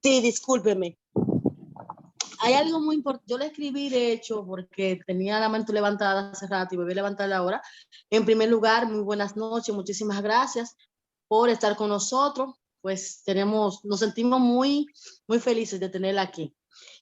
Sí, discúlpeme. Hay algo muy importante. Yo le escribí, de hecho, porque tenía la mano levantada hace rato y me voy a levantar ahora. En primer lugar, muy buenas noches. Muchísimas gracias por estar con nosotros. Pues nos sentimos muy felices de tenerla aquí.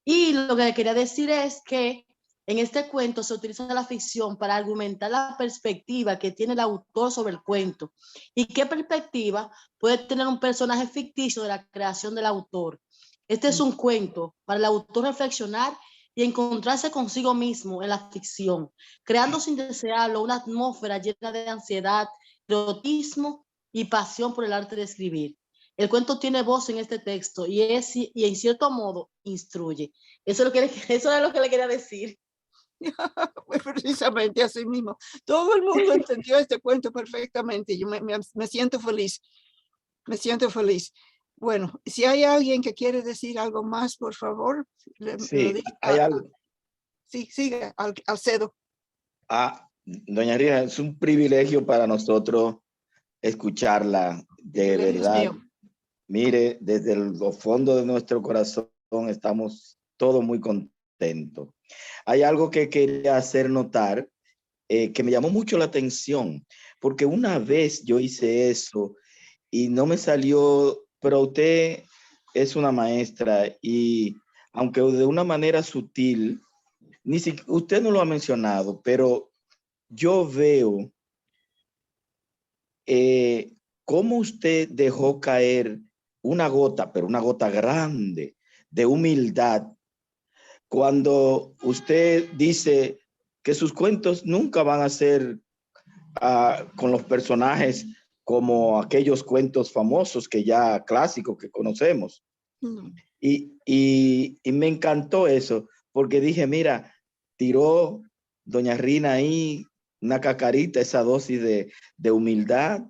Y lo que quería decir es que en este cuento se utiliza la ficción para argumentar la perspectiva que tiene el autor sobre el cuento y qué perspectiva puede tener un personaje ficticio de la creación del autor. Este es un cuento para el autor reflexionar y encontrarse consigo mismo en la ficción, creando sin desearlo una atmósfera llena de ansiedad, erotismo y pasión por el arte de escribir. El cuento tiene voz en este texto y en cierto modo instruye. Eso es lo que le quería decir. Pues precisamente así mismo. Todo el mundo entendió este cuento perfectamente. Yo me siento feliz. Me siento feliz. Bueno, si hay alguien que quiere decir algo más, por favor. Sí, hay algo. Sí, sigue, Alcedo. Doña Rina, es un privilegio para nosotros escucharla, de verdad. Mire, desde los fondos de nuestro corazón estamos todos muy contentos. Hay algo que quería hacer notar, que me llamó mucho la atención, porque una vez yo hice eso y no me salió, pero usted es una maestra y aunque de una manera sutil, usted no lo ha mencionado, pero yo veo cómo usted dejó caer una gota, pero una gota grande de humildad cuando usted dice que sus cuentos nunca van a ser con los personajes como aquellos cuentos famosos que ya clásicos que conocemos. Y me encantó eso, porque dije, mira, tiró doña Rina ahí una cacarita, esa dosis de humildad.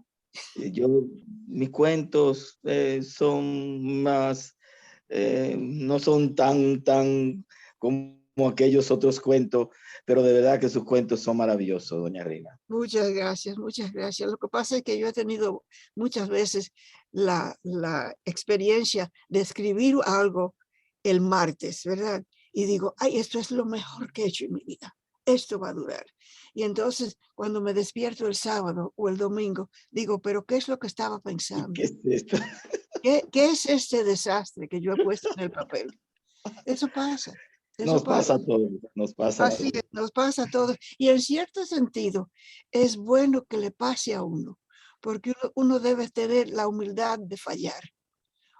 Mis cuentos son más, no son tan como aquellos otros cuentos, pero de verdad que sus cuentos son maravillosos, doña Rina. Muchas gracias, muchas gracias. Lo que pasa es que yo he tenido muchas veces la experiencia de escribir algo el martes, ¿verdad? Y digo, ay, esto es lo mejor que he hecho en mi vida. Esto va a durar. Y entonces, cuando me despierto el sábado o el domingo, digo, pero ¿qué es lo que estaba pensando? ¿Qué es esto? ¿Qué es este desastre que yo he puesto en el papel? Eso pasa. Nos pasa a todos, nos pasa a Así todos. es, nos pasa a todos. Y en cierto sentido, es bueno que le pase a uno, porque uno debe tener la humildad de fallar.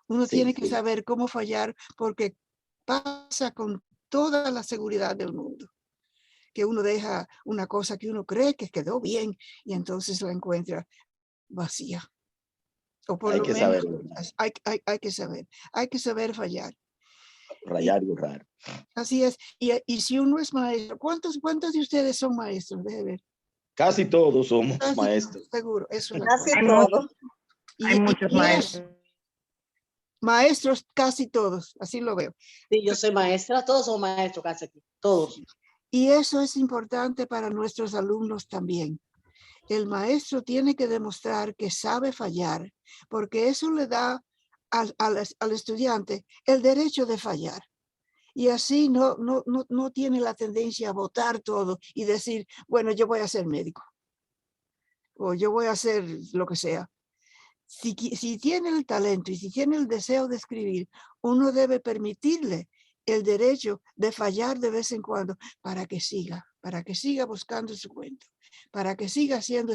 Uno Sí, tiene que sí. saber cómo fallar, porque pasa con toda la seguridad del mundo, que uno deja una cosa que uno cree que quedó bien y entonces la encuentra vacía. O por Hay lo que menos saberlo, hay que saber fallar. rayar y borrar. Así es. Y si uno es maestro, ¿cuántos de ustedes son maestros? Déjeme ver. Casi todos somos Casi maestros. seguro, es una Casi cosa. todo. Hay muchos maestros. Maestros casi todos, así lo veo. Sí, yo soy maestra, todos son maestros casi aquí, todos. Y eso es importante para nuestros alumnos también. El maestro tiene que demostrar que sabe fallar, porque eso le da al estudiante el derecho de fallar. Y así no tiene la tendencia a botar todo y decir, bueno, yo voy a ser médico o yo voy a hacer lo que sea. Si tiene el talento y si tiene el deseo de escribir, uno debe permitirle el derecho de fallar de vez en cuando para que siga buscando su cuento, para que siga haciendo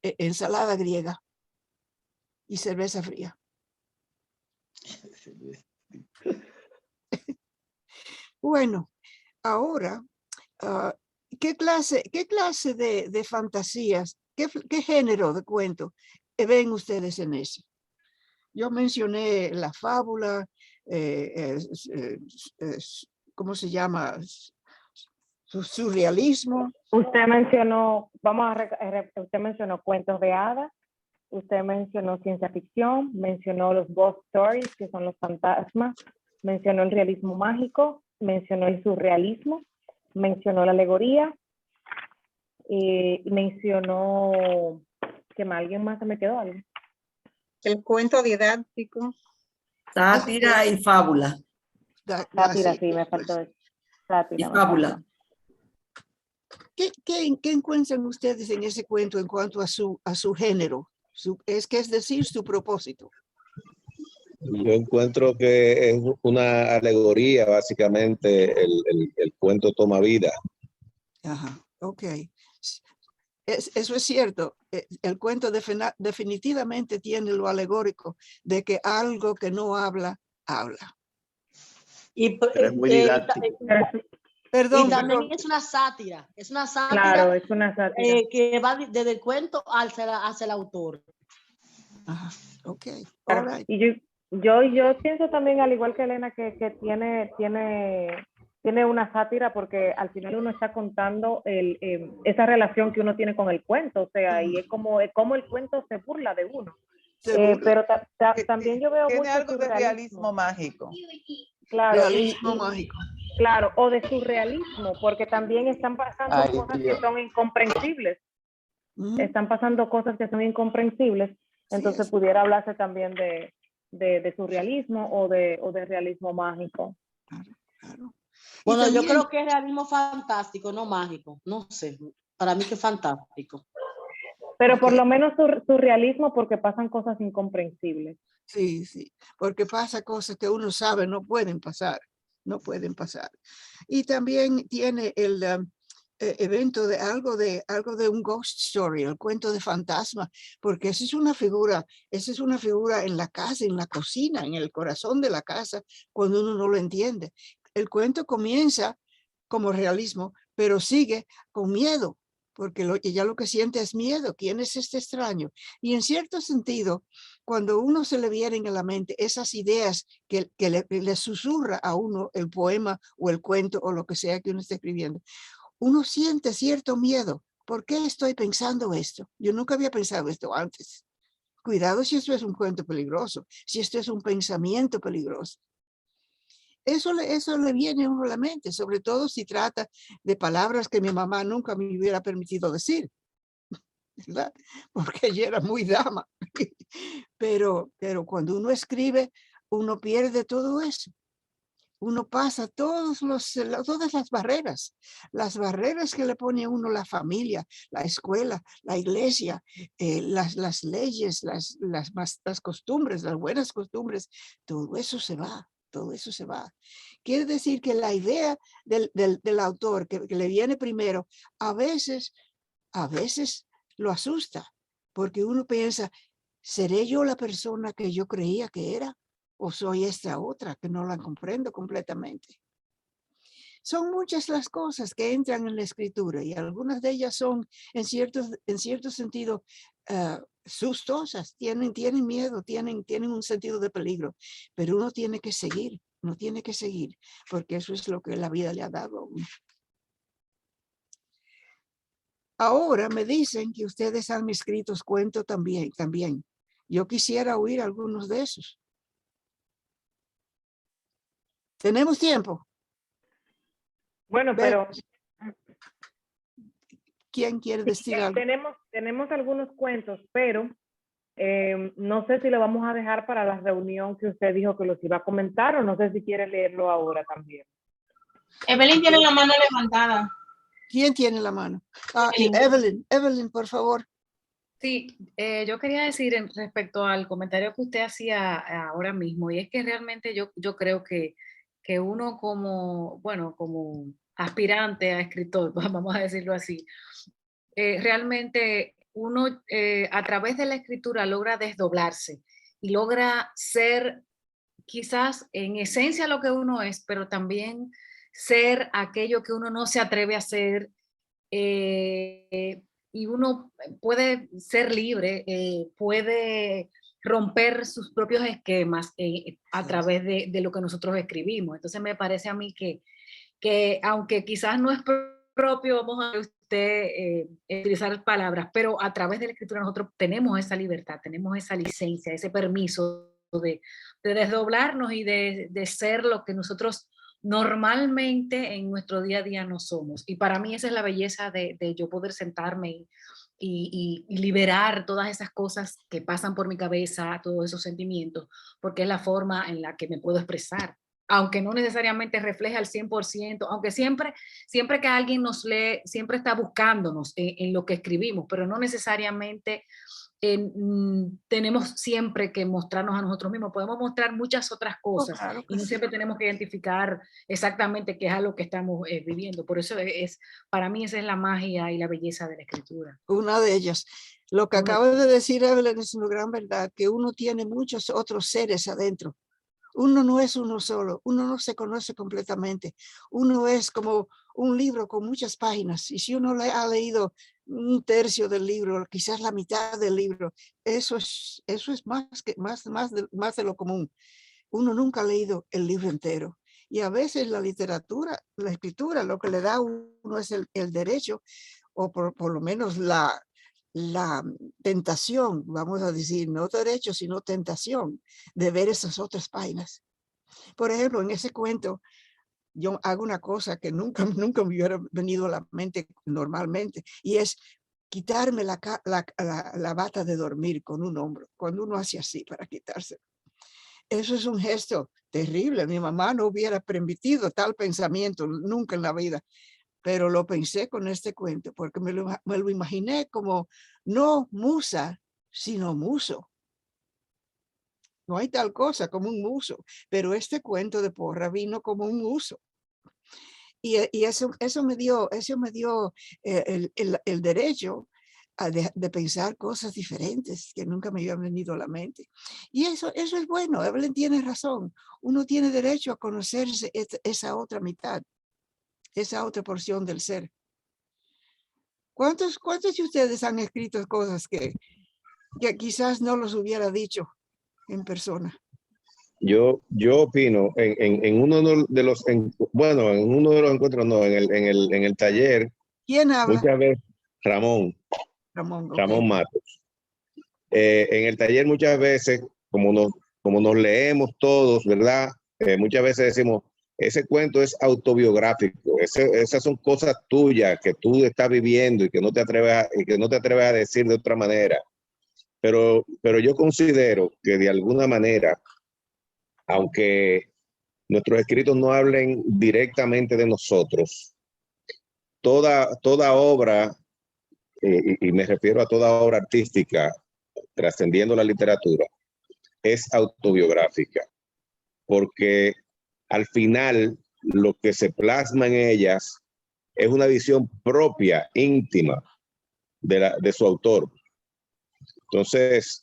ensalada griega y cerveza fría. Bueno, ahora, ¿qué clase de fantasías, qué género de cuento ven ustedes en ese? Yo mencioné la fábula, ¿cómo se llama? Surrealismo. Usted mencionó, usted mencionó cuentos de hadas, usted mencionó ciencia ficción, mencionó los ghost stories, que son los fantasmas, mencionó el realismo mágico, mencionó el surrealismo, mencionó la alegoría, mencionó, ¿que más? ¿Alguien más se me quedó algo? El cuento didáctico. Sátira y fábula. Sátira, sí, me faltó eso. Sátira, y fábula. ¿Qué encuentran ustedes en ese cuento en cuanto a su género? Es decir, su propósito. Yo encuentro que es una alegoría, básicamente, el cuento toma vida. Ajá, ok. Eso es cierto. El cuento definitivamente tiene lo alegórico de que algo que no habla, habla. Pero es muy didáctico. Perdón, y también es una sátira. Es una sátira. Claro, es una sátira. Que va desde el cuento hacia el autor. Ajá, ok. All right. Y yo pienso también, al igual que Elena, que tiene una sátira, porque al final uno está contando esa relación que uno tiene con el cuento, o sea, y es como el cuento se burla de uno. Pero también yo veo tiene mucho algo de realismo mágico. Claro, realismo mágico. Claro, o de surrealismo, porque también están pasando cosas que son incomprensibles. Están pasando cosas que son incomprensibles, entonces sí, pudiera hablarse también de surrealismo o de realismo mágico. Claro. Bueno, también, yo creo que es realismo fantástico, no mágico. No sé, para mí que es fantástico. Pero por lo menos surrealismo, porque pasan cosas incomprensibles. Sí, sí, porque pasa cosas que uno sabe no pueden pasar. No pueden pasar. Y también tiene el evento de algo de un ghost story, el cuento de fantasma, porque esa es una figura en la casa, en la cocina, en el corazón de la casa, cuando uno no lo entiende. El cuento comienza como realismo, pero sigue con miedo, porque ella lo que siente es miedo. ¿Quién es este extraño? Y en cierto sentido, cuando uno se le vienen a la mente esas ideas que le susurra a uno el poema o el cuento o lo que sea que uno esté escribiendo, uno siente cierto miedo, ¿por qué estoy pensando esto? Yo nunca había pensado esto antes. Cuidado si esto es un cuento peligroso, si esto es un pensamiento peligroso. Eso le viene a uno a la mente, sobre todo si trata de palabras que mi mamá nunca me hubiera permitido decir, ¿verdad? Porque ella era muy dama. Pero cuando uno escribe, uno pierde todo eso. Uno pasa todas las barreras que le pone a uno la familia, la escuela, la iglesia, las leyes, las costumbres, las buenas costumbres, todo eso se va. Todo eso se va. Quiere decir que la idea del autor que le viene primero, a veces lo asusta, porque uno piensa, ¿seré yo la persona que yo creía que era? ¿O soy esta otra que no la comprendo completamente? Son muchas las cosas que entran en la escritura y algunas de ellas son en cierto sentido sustosas, tienen miedo, tienen un sentido de peligro, pero uno tiene que seguir, porque eso es lo que la vida le ha dado a uno. Ahora me dicen que ustedes han escrito cuentos también. Yo quisiera oír algunos de esos. ¿Tenemos tiempo? Bueno, pero ¿quién quiere decir algo? Tenemos algunos cuentos, pero no sé si lo vamos a dejar para la reunión que usted dijo que los iba a comentar, o no sé si quiere leerlo ahora también. Evelyn tiene la mano levantada. ¿Quién tiene la mano? Evelyn, por favor. Sí, yo quería decir respecto al comentario que usted hacía ahora mismo, y es que realmente yo creo que uno como aspirante a escritor, vamos a decirlo así, realmente uno a través de la escritura logra desdoblarse y logra ser quizás en esencia lo que uno es, pero también ser aquello que uno no se atreve a ser, y uno puede ser libre, puede romper sus propios esquemas a través de lo que nosotros escribimos. Entonces me parece a mí que aunque quizás no es propio, vamos a ver usted utilizar palabras, pero a través de la escritura nosotros tenemos esa libertad, tenemos esa licencia, ese permiso de desdoblarnos y de ser lo que nosotros normalmente en nuestro día a día no somos. Y para mí esa es la belleza de yo poder sentarme y liberar todas esas cosas que pasan por mi cabeza, todos esos sentimientos, porque es la forma en la que me puedo expresar. Aunque no necesariamente refleje al 100%, aunque siempre que alguien nos lee, siempre está buscándonos en lo que escribimos, pero no necesariamente tenemos siempre que mostrarnos a nosotros mismos. Podemos mostrar muchas otras cosas, claro y no siempre tenemos que identificar exactamente qué es a lo que estamos viviendo. Por eso para mí esa es la magia y la belleza de la escritura. Una de ellas. Lo que acaba de decir Evelyn es una gran verdad, que uno tiene muchos otros seres adentro. Uno no es uno solo, uno no se conoce completamente. Uno es como un libro con muchas páginas, y si uno ha leído un tercio del libro, quizás la mitad del libro, eso es más de lo común. Uno nunca ha leído el libro entero. Y a veces la escritura, lo que le da a uno es el derecho, o por lo menos la tentación, vamos a decir, no derecho, sino tentación de ver esas otras páginas. Por ejemplo, en ese cuento, yo hago una cosa que nunca me hubiera venido a la mente normalmente, y es quitarme la bata de dormir con un hombro, cuando uno hace así para quitarse. Eso es un gesto terrible. Mi mamá no hubiera permitido tal pensamiento nunca en la vida. Pero lo pensé con este cuento, porque me lo imaginé como no musa, sino muso. No hay tal cosa como un muso, pero este cuento de Porra vino como un muso. Y eso me dio el derecho de pensar cosas diferentes que nunca me habían venido a la mente. Y eso es bueno. Evelyn tiene razón. Uno tiene derecho a conocerse esa otra mitad, esa otra porción del ser. ¿Cuántos de ustedes han escrito cosas que quizás no los hubiera dicho en persona? Yo opino en uno de los encuentros, no, en el taller. ¿Quién habla? Muchas veces, Ramón ok. Matos. En el taller muchas veces, como nos leemos todos, ¿verdad? Muchas veces decimos, ese cuento es autobiográfico, esas son cosas tuyas que tú estás viviendo y que no te atreves a decir de otra manera. Pero yo considero que de alguna manera, aunque nuestros escritos no hablen directamente de nosotros, toda obra, y me refiero a toda obra artística, trascendiendo la literatura, es autobiográfica, porque al final lo que se plasma en ellas es una visión propia, íntima de su autor. Entonces,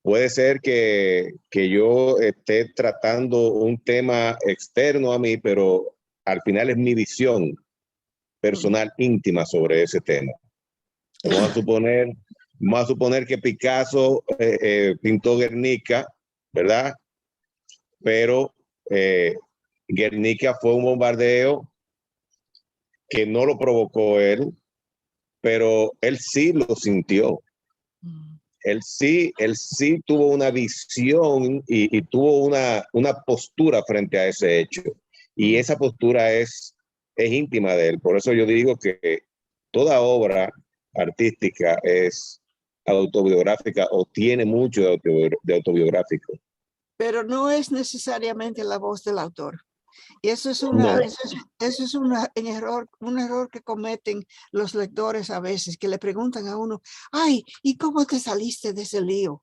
puede ser que yo esté tratando un tema externo a mí, pero al final es mi visión personal íntima sobre ese tema. Vamos a suponer que Picasso pintó Guernica, ¿verdad? Pero Guernica fue un bombardeo que no lo provocó él, pero él sí lo sintió. Él sí tuvo una visión y tuvo una postura frente a ese hecho. Y esa postura es íntima de él. Por eso yo digo que toda obra artística es autobiográfica o tiene mucho de autobiográfico. Pero no es necesariamente la voz del autor. Y eso es un error que cometen los lectores a veces, que le preguntan a uno, ay, ¿y cómo te saliste de ese lío?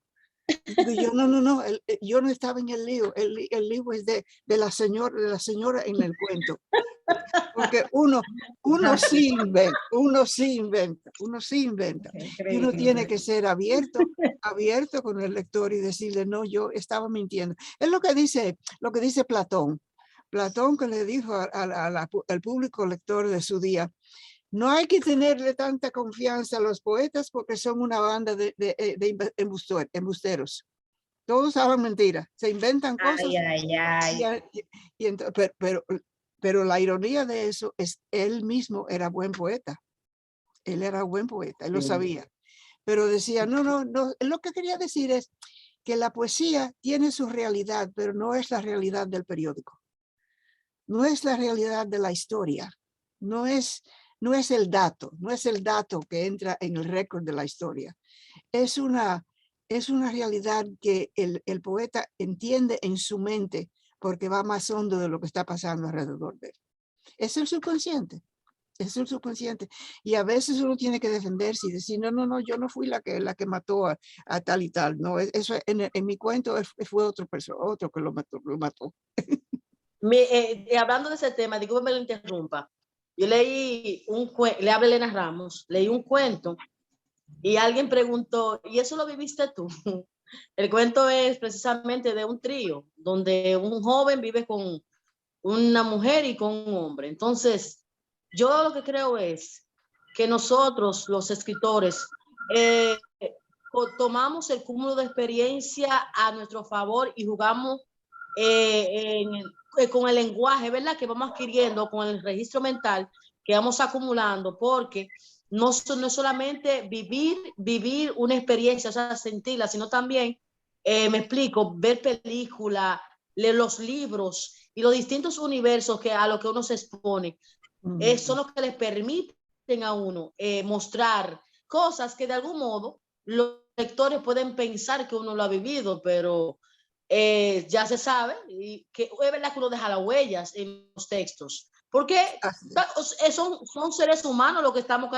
Y yo, no, yo no estaba en el lío, el lío es de la señora en el cuento. Porque uno sí inventa. Y uno tiene que ser abierto con el lector y decirle, no, yo estaba mintiendo. Es lo que dice Platón. Platón, que le dijo al público lector de su día, no hay que tenerle tanta confianza a los poetas porque son una banda de embusteros. Todos hablan mentiras, se inventan cosas. Pero la ironía de eso es, él mismo era buen poeta. Él era buen poeta, él lo sabía. Pero decía, no, lo que quería decir es que la poesía tiene su realidad, pero no es la realidad del periódico. No es la realidad de la historia. No es el dato que entra en el récord de la historia. Es una realidad que el poeta entiende en su mente porque va más hondo de lo que está pasando alrededor de él. Es el subconsciente. Y a veces uno tiene que defenderse y decir, no, yo no fui la que mató a tal y tal. No, eso en mi cuento fue otro que lo mató. Hablando de ese tema, digo que me lo interrumpa. Yo leí le hablé a Elena Ramos, leí un cuento y alguien preguntó, ¿y eso lo viviste tú? El cuento es precisamente de un trío, donde un joven vive con una mujer y con un hombre. Entonces, yo lo que creo es que nosotros, los escritores, tomamos el cúmulo de experiencia a nuestro favor y jugamos con el lenguaje, ¿verdad? Que vamos adquiriendo, con el registro mental que vamos acumulando, porque no es solamente vivir una experiencia, o sea, sentirla, sino también, me explico, ver películas, leer los libros y los distintos universos a los que uno se expone. Son los que les permiten a uno mostrar cosas que de algún modo los lectores pueden pensar que uno lo ha vivido, pero ya se sabe y que es verdad que uno deja las huellas en los textos, porque son seres humanos lo que estamos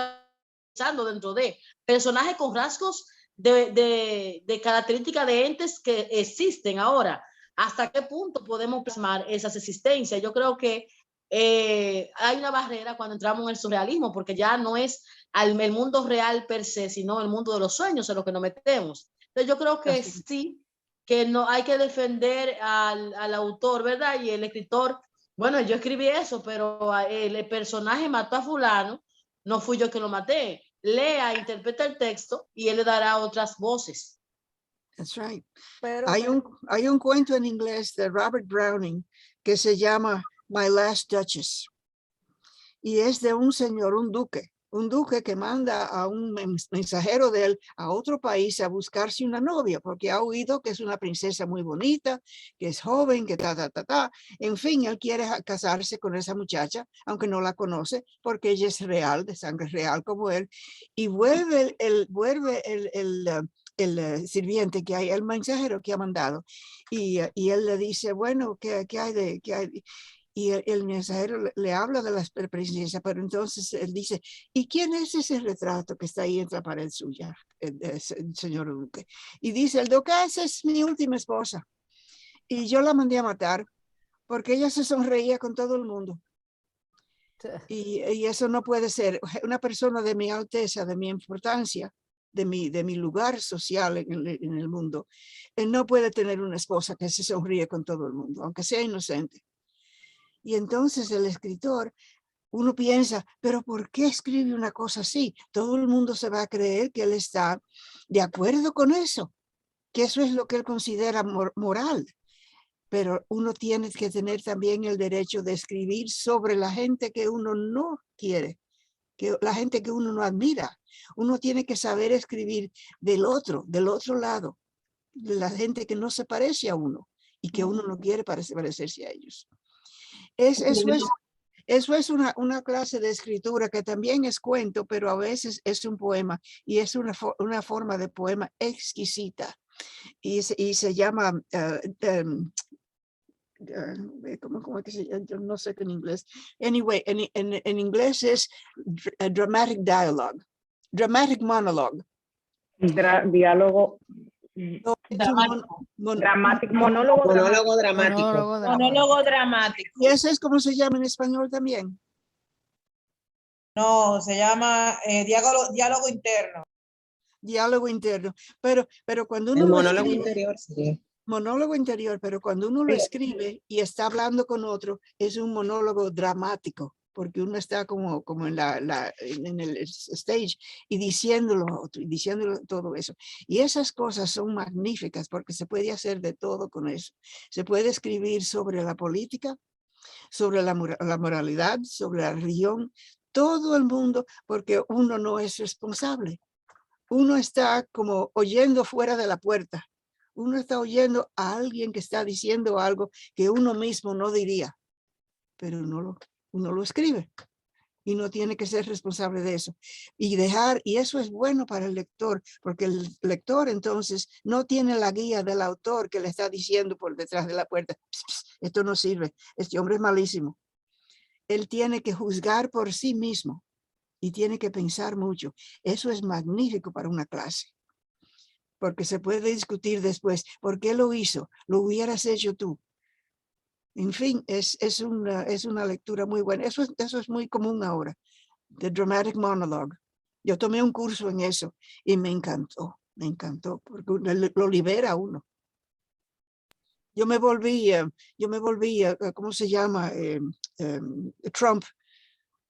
pensando dentro de personajes con rasgos de características de entes que existen ahora. ¿Hasta qué punto podemos plasmar esas existencias? Yo creo que hay una barrera cuando entramos en el surrealismo, porque ya no es el mundo real per se, sino el mundo de los sueños en lo que nos metemos. Entonces yo creo que sí, que no hay que defender al autor, ¿verdad? Y el escritor, bueno, yo escribí eso, pero el personaje mató a fulano, no fui yo que lo maté. Lea, interpreta el texto y él le dará otras voces. That's right. Hay un cuento en inglés de Robert Browning que se llama My Last Duchess. Y es de un señor, un duque, un duque que manda a un mensajero de él a otro país a buscarse una novia, porque ha oído que es una princesa muy bonita, que es joven, que En fin, él quiere casarse con esa muchacha, aunque no la conoce, porque ella es real, de sangre real como él. Y vuelve el sirviente que hay, el mensajero que ha mandado. Y él le dice, bueno, ¿qué hay? Y el mensajero le habla de la princesa, pero entonces él dice, ¿y quién es ese retrato que está ahí en la pared suya, el señor duque? Y dice, el duque, esa es mi última esposa. Y yo la mandé a matar porque ella se sonreía con todo el mundo. Y eso no puede ser. Una persona de mi alteza, de mi importancia, de mi lugar social en el mundo, él no puede tener una esposa que se sonríe con todo el mundo, aunque sea inocente. Y entonces el escritor, uno piensa, pero ¿por qué escribe una cosa así? Todo el mundo se va a creer que él está de acuerdo con eso, que eso es lo que él considera moral. Pero uno tiene que tener también el derecho de escribir sobre la gente que uno no quiere, que la gente que uno no admira. Uno tiene que saber escribir del otro lado, de la gente que no se parece a uno y que uno no quiere parecerse a ellos. Eso es una clase de escritura que también es cuento, pero a veces es un poema y es una forma de poema exquisita. Y se llama, ¿cómo es que se llama? Yo no sé qué en inglés. Anyway, en inglés es dramatic dialogue, dramatic monologue. Diálogo. No, Dramático, monólogo dramático. Monólogo dramático. ¿Y ese es como se llama en español también? No, se llama diálogo interno. Diálogo interno. Pero cuando uno El lo monólogo escribe, interior, sí. monólogo interior, pero cuando uno lo escribe y está hablando con otro, es un monólogo dramático, porque uno está como en el stage y diciéndolo todo eso. Y esas cosas son magníficas porque se puede hacer de todo con eso. Se puede escribir sobre la política, sobre la moralidad, sobre la religión, todo el mundo, porque uno no es responsable. Uno está como oyendo fuera de la puerta. Uno está oyendo a alguien que está diciendo algo que uno mismo no diría, pero uno lo escribe y no tiene que ser responsable de eso. Y eso es bueno para el lector, porque el lector entonces no tiene la guía del autor que le está diciendo por detrás de la puerta, esto no sirve, este hombre es malísimo. Él tiene que juzgar por sí mismo y tiene que pensar mucho. Eso es magnífico para una clase, porque se puede discutir después, ¿por qué lo hizo? Lo hubieras hecho tú. En fin, es una lectura muy buena. Eso es muy común ahora, the dramatic monologue. Yo tomé un curso en eso y me encantó, porque lo libera a uno. Yo me volví, ¿cómo se llama? Trump.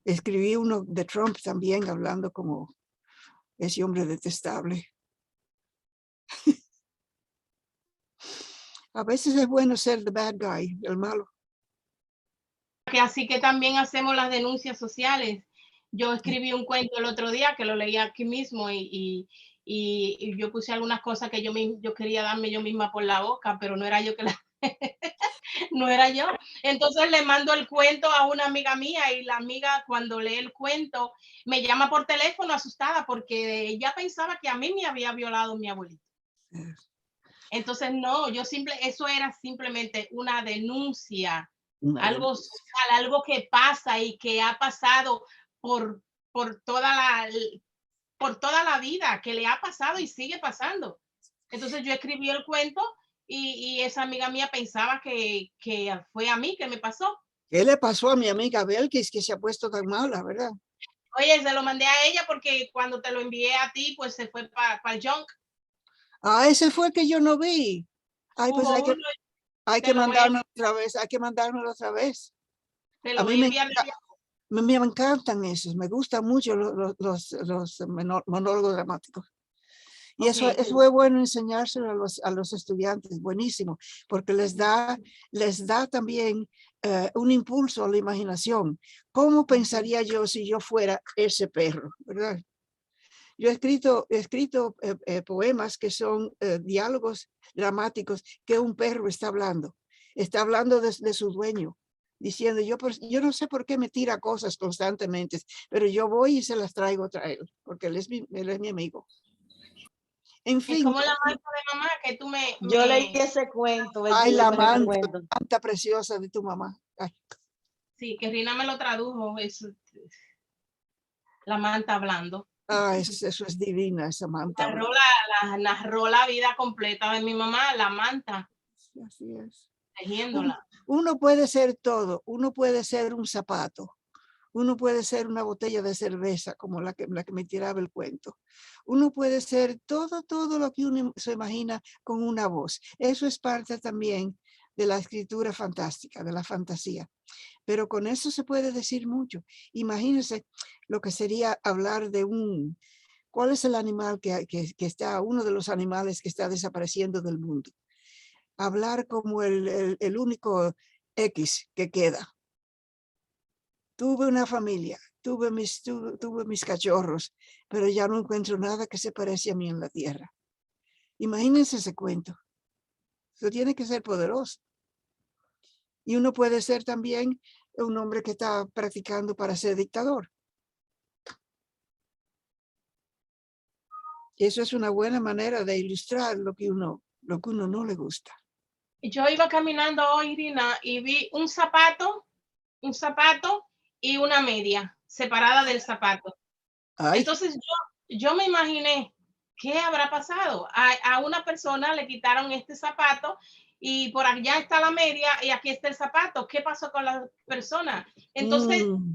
Escribí uno de Trump también, hablando como ese hombre detestable. A veces es bueno ser the bad guy, el malo. Así que también hacemos las denuncias sociales. Yo escribí un cuento el otro día que lo leí aquí mismo y yo puse algunas cosas que yo quería darme yo misma por la boca, pero no era yo que no era yo. Entonces le mando el cuento a una amiga mía y la amiga cuando lee el cuento me llama por teléfono asustada porque ella pensaba que a mí me había violado mi abuelito. Entonces no, eso era simplemente una denuncia, algo social, algo que pasa y que ha pasado por toda la vida, que le ha pasado y sigue pasando. Entonces yo escribí el cuento y esa amiga mía pensaba que fue a mí que me pasó. ¿Qué le pasó a mi amiga Belkis que se ha puesto tan mala, verdad? Oye, se lo mandé a ella porque cuando te lo envié a ti, pues se fue para el junk. Ah, ese fue el que yo no vi. Ay, pues hay que mandármelo otra vez, hay que mandármelo otra vez. A mí me encantan esos, me gustan mucho los monólogos dramáticos. Y eso es bueno enseñárselo a los estudiantes, buenísimo, porque les da también un impulso a la imaginación. ¿Cómo pensaría yo si yo fuera ese perro? ¿Verdad? Yo he escrito poemas que son diálogos dramáticos que un perro está hablando de su dueño, diciendo, yo no sé por qué me tira cosas constantemente, pero yo voy y se las traigo a traer, porque él es mi amigo. En fin. Es como la manta de mamá que tú Yo leí ese cuento. Ay, la manta preciosa de tu mamá. Ay. Sí, que Rina me lo tradujo, la manta hablando. Ah, eso es divina, esa manta. Narró la vida completa de mi mamá, la manta. Así es. Tejiéndola. Uno puede ser todo. Uno puede ser un zapato. Uno puede ser una botella de cerveza, como la que me tiraba el cuento. Uno puede ser todo lo que uno se imagina con una voz. Eso es parte también de la escritura fantástica, de la fantasía. Pero con eso se puede decir mucho. Imagínense lo que sería hablar de ¿cuál es el animal que está, uno de los animales que está desapareciendo del mundo? Hablar como el único X que queda. Tuve una familia, tuve mis cachorros, pero ya no encuentro nada que se parezca a mí en la tierra. Imagínense ese cuento. Eso tiene que ser poderoso. Y uno puede ser también un hombre que está practicando para ser dictador. Eso es una buena manera de ilustrar lo que uno no le gusta. Yo iba caminando hoy, Irina, y vi un zapato y una media separada del zapato. Ay. Entonces yo me imaginé, ¿qué habrá pasado? A una persona le quitaron este zapato y por allá está la media y aquí está el zapato. ¿Qué pasó con la persona? Entonces, tuve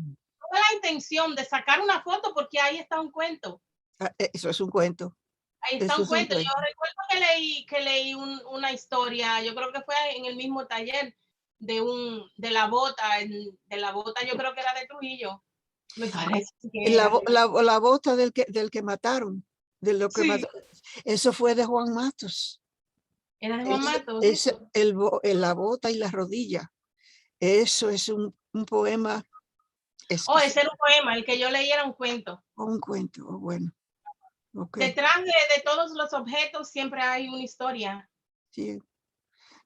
la intención de sacar una foto porque ahí está un cuento. Eso es un cuento. Ahí está un cuento. Yo recuerdo que leí una historia, yo creo que fue en el mismo taller de la bota, yo creo que era de Trujillo. Me parece que la bota del que mataron, de lo que sí. mató. Eso fue de Juan Matos. Era de Juan Matos. La bota y la rodilla. Eso es un poema. Ese era un poema, el que yo leí era un cuento. Un cuento, bueno. Okay. Detrás de todos los objetos siempre hay una historia. Sí.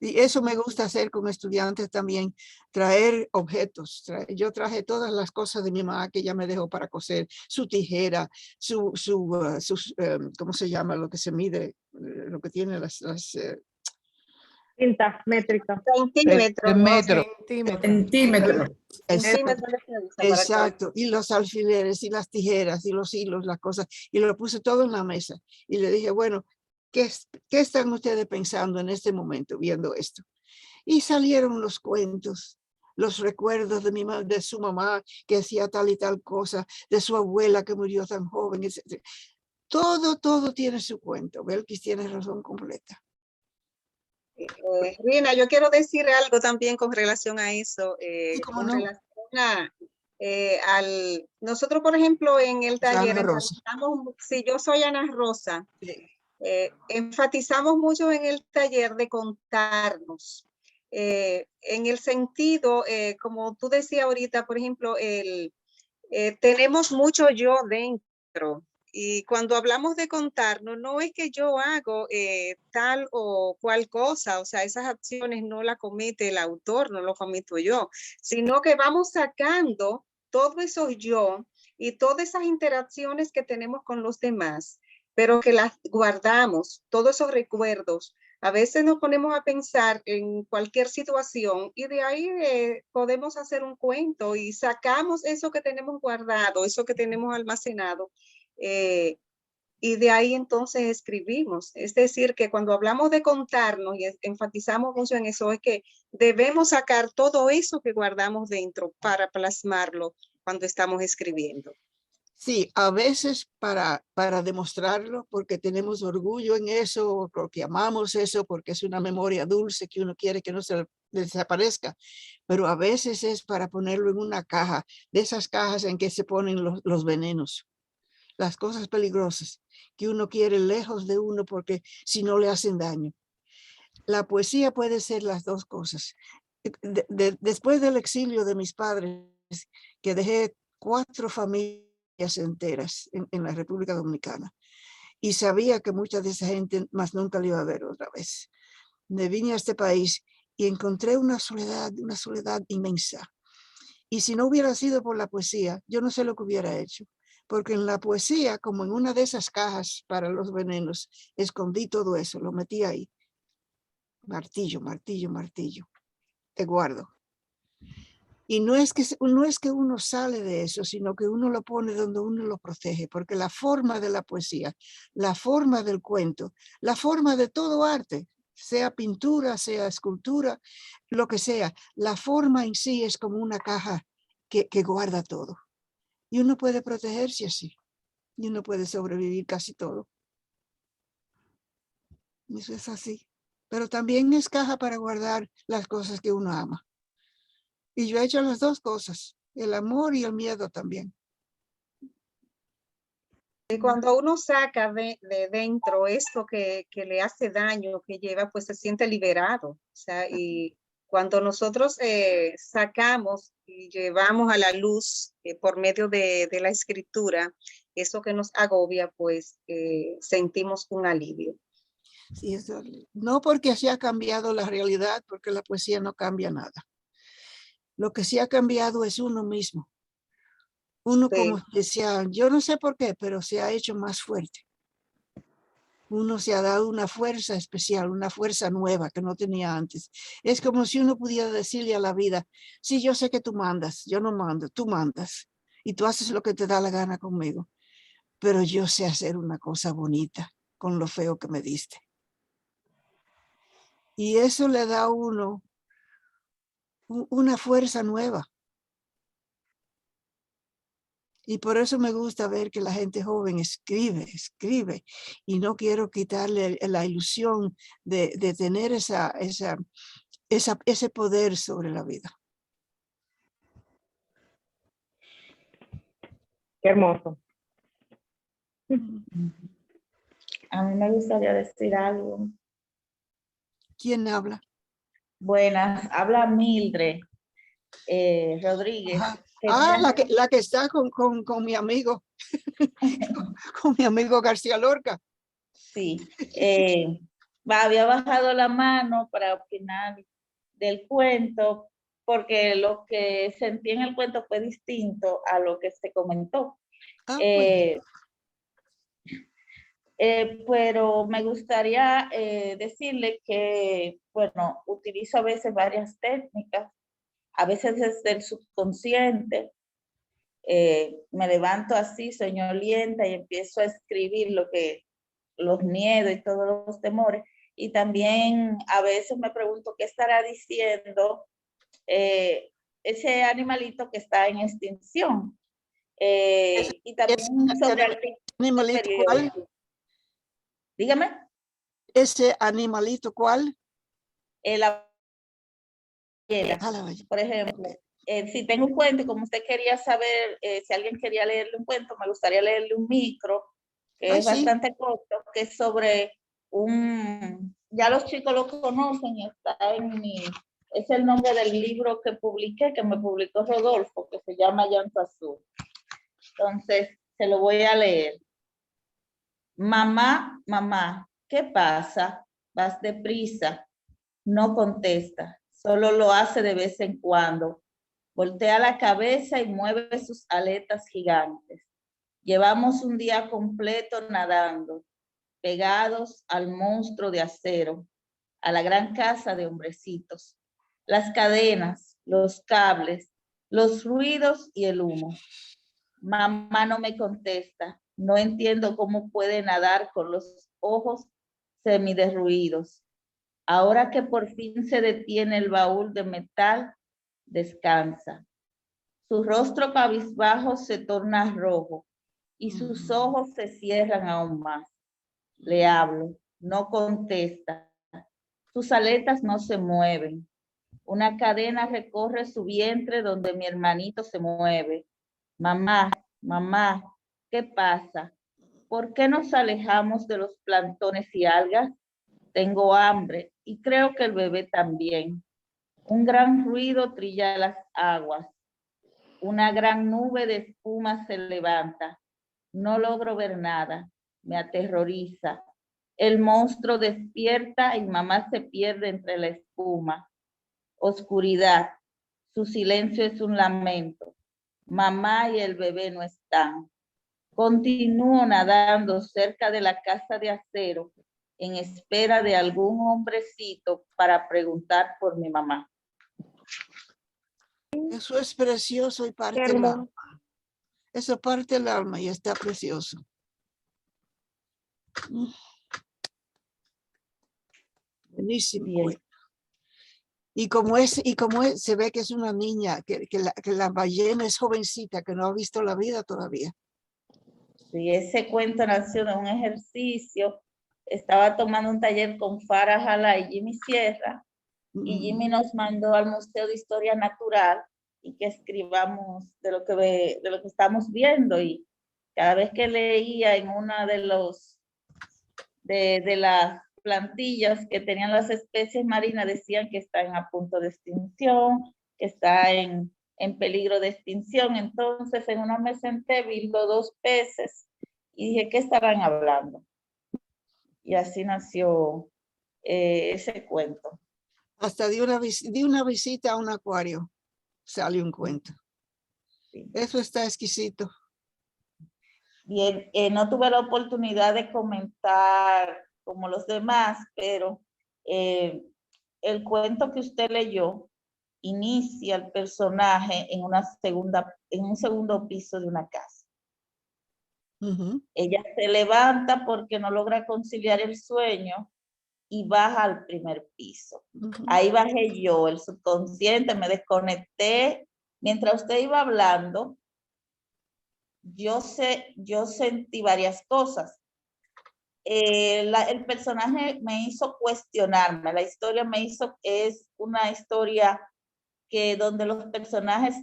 Y eso me gusta hacer con estudiantes también, traer objetos. Yo traje todas las cosas de mi mamá que ella me dejó para coser, su tijera, ¿cómo se llama? Lo que se mide, lo que tiene las cinta métrica. Centímetro. Exacto. Y los alfileres y las tijeras y los hilos, las cosas. Y lo puse todo en la mesa. Y le dije, bueno, ¿qué están ustedes pensando en este momento viendo esto? Y salieron los cuentos, los recuerdos de su mamá que hacía tal y tal cosa, de su abuela que murió tan joven, etc. Todo tiene su cuento. Belkis tiene razón completa. Rina, yo quiero decir algo también con relación a eso. Nosotros, por ejemplo, en el taller, si yo soy Ana Rosa, sí. Enfatizamos mucho en el taller de contarnos, en el sentido, como tú decías ahorita, por ejemplo, tenemos mucho yo dentro. Y cuando hablamos de contarnos, no es que yo hago tal o cual cosa, o sea, esas acciones no las comete el autor, no lo cometo yo, sino que vamos sacando todo eso yo y todas esas interacciones que tenemos con los demás, pero que las guardamos, todos esos recuerdos. A veces nos ponemos a pensar en cualquier situación y de ahí podemos hacer un cuento y sacamos eso que tenemos guardado, eso que tenemos almacenado. Y de ahí entonces escribimos. Es decir, que cuando hablamos de contarnos y enfatizamos mucho en eso, es que debemos sacar todo eso que guardamos dentro para plasmarlo cuando estamos escribiendo. Sí, a veces para demostrarlo, porque tenemos orgullo en eso, porque amamos eso, porque es una memoria dulce que uno quiere que no se desaparezca, pero a veces es para ponerlo en una caja, de esas cajas en que se ponen los venenos. las cosas peligrosas que uno quiere lejos de uno porque si no le hacen daño. La poesía puede ser las dos cosas. Después del exilio de mis padres, que dejé 4 familias enteras en la República Dominicana, y sabía que mucha de esa gente más nunca la iba a ver otra vez. Me vine a este país y encontré una soledad inmensa. Y si no hubiera sido por la poesía, yo no sé lo que hubiera hecho. Porque en la poesía, como en una de esas cajas para los venenos, escondí todo eso, lo metí ahí. Martillo, martillo, martillo. Te guardo. Y no es que uno sale de eso, sino que uno lo pone donde uno lo protege, porque la forma de la poesía, la forma del cuento, la forma de todo arte, sea pintura, sea escultura, lo que sea, la forma en sí es como una caja que guarda todo. Y uno puede protegerse así, y uno puede sobrevivir casi todo. Eso es así. Pero también es caja para guardar las cosas que uno ama. Y yo he hecho las dos cosas, el amor y el miedo también. Y cuando uno saca de dentro esto que le hace daño, que lleva, pues se siente liberado. O sea, y cuando nosotros sacamos y llevamos a la luz por medio de la escritura, eso que nos agobia, pues sentimos un alivio. Sí, no porque así ha cambiado la realidad, porque la poesía no cambia nada. Lo que sí ha cambiado es uno mismo. Uno, como decía, yo no sé por qué, pero se ha hecho más fuerte. Uno se ha dado una fuerza especial, una fuerza nueva que no tenía antes. Es como si uno pudiera decirle a la vida, sí, yo sé que tú mandas, yo no mando, tú mandas. Y tú haces lo que te da la gana conmigo. Pero yo sé hacer una cosa bonita con lo feo que me diste. Y eso le da a uno una fuerza nueva. Y por eso me gusta ver que la gente joven escribe. Y no quiero quitarle la ilusión de tener ese poder sobre la vida. Qué hermoso. A mí me gustaría decir algo. ¿Quién habla? Buenas, habla Mildred Rodríguez. La que está con mi amigo, con mi amigo García Lorca. Sí, había bajado la mano para opinar del cuento, porque lo que sentí en el cuento fue distinto a lo que se comentó. Pero me gustaría decirle que, bueno, utilizo a veces varias técnicas, a veces desde el subconsciente. Me levanto así, soñolienta, y empiezo a escribir los miedos y todos los temores. Y también a veces me pregunto qué estará diciendo ese animalito que está en extinción. Y también sobre el animalito, ¿cuál? Dígame. ¿Ese animalito cuál? La ballena, por ejemplo. Si tengo un cuento, como usted quería saber, si alguien quería leerle un cuento, me gustaría leerle un micro, que es bastante corto, que es sobre ya los chicos lo conocen, es el nombre del libro que publiqué, que me publicó Rodolfo, que se llama Llanto Azul. Entonces, se lo voy a leer. Mamá, mamá, ¿qué pasa? Vas deprisa. No contesta, solo lo hace de vez en cuando. Voltea la cabeza y mueve sus aletas gigantes. Llevamos un día completo nadando, pegados al monstruo de acero, a la gran casa de hombrecitos. Las cadenas, los cables, los ruidos y el humo. Mamá no me contesta. No entiendo cómo puede nadar con los ojos semiderruidos. Ahora que por fin se detiene el baúl de metal, descansa. Su rostro cabizbajo se torna rojo y sus ojos se cierran aún más. Le hablo, no contesta. Sus aletas no se mueven. Una cadena recorre su vientre donde mi hermanito se mueve. Mamá, mamá, ¿Qué pasa? ¿Por qué nos alejamos de los plantones y algas? Tengo hambre y creo que el bebé también. Un gran ruido trilla las aguas. Una gran nube de espuma se levanta. No logro ver nada. Me aterroriza. El monstruo despierta y mamá se pierde entre la espuma. Oscuridad. Su silencio es un lamento. Mamá y el bebé no están. Continúo nadando cerca de la casa de acero en espera de algún hombrecito para preguntar por mi mamá. Eso es precioso y parte del alma. Eso parte del alma y está precioso. Buenísimo. Bien. Y como se ve que es una niña, que la ballena es jovencita, que no ha visto la vida todavía. Sí, ese cuento nació de un ejercicio. Estaba tomando un taller con Farah Jala y Jimmy Sierra, y Jimmy nos mandó al Museo de Historia Natural y que escribamos de lo que estamos viendo, y cada vez que leía en una de las plantillas que tenían las especies marinas, decían que están a punto de extinción, que está en peligro de extinción. Entonces en una me senté, vi los 2 peces y dije, ¿qué estarán hablando? Y así nació ese cuento. Hasta de una visita a un acuario sale un cuento. Sí. Eso está exquisito. Bien, no tuve la oportunidad de comentar como los demás, pero el cuento que usted leyó inicia el personaje en un segundo piso de una casa. Ella se levanta porque no logra conciliar el sueño y baja al primer piso. Ahí bajé yo, el subconsciente, me desconecté. Mientras usted iba hablando, yo sentí varias cosas. El personaje me hizo cuestionarme, la historia es una historia donde los personajes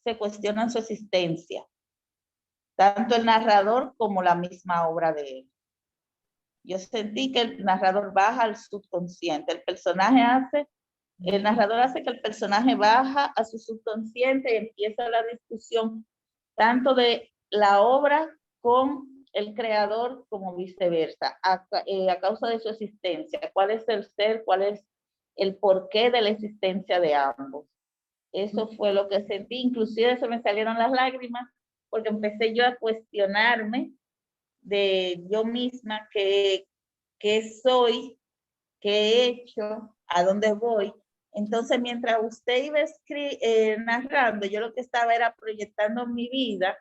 se cuestionan su existencia, tanto el narrador como la misma obra de él. Yo sentí que el narrador baja al subconsciente, el narrador hace que el personaje baja a su subconsciente y empieza la discusión tanto de la obra con el creador como viceversa, a causa de su existencia. ¿Cuál es el ser? ¿Cuál es el porqué de la existencia de ambos? Eso fue lo que sentí. Inclusive se me salieron las lágrimas porque empecé yo a cuestionarme de yo misma, qué soy, qué he hecho, a dónde voy. Entonces, mientras usted iba narrando, yo lo que estaba era proyectando mi vida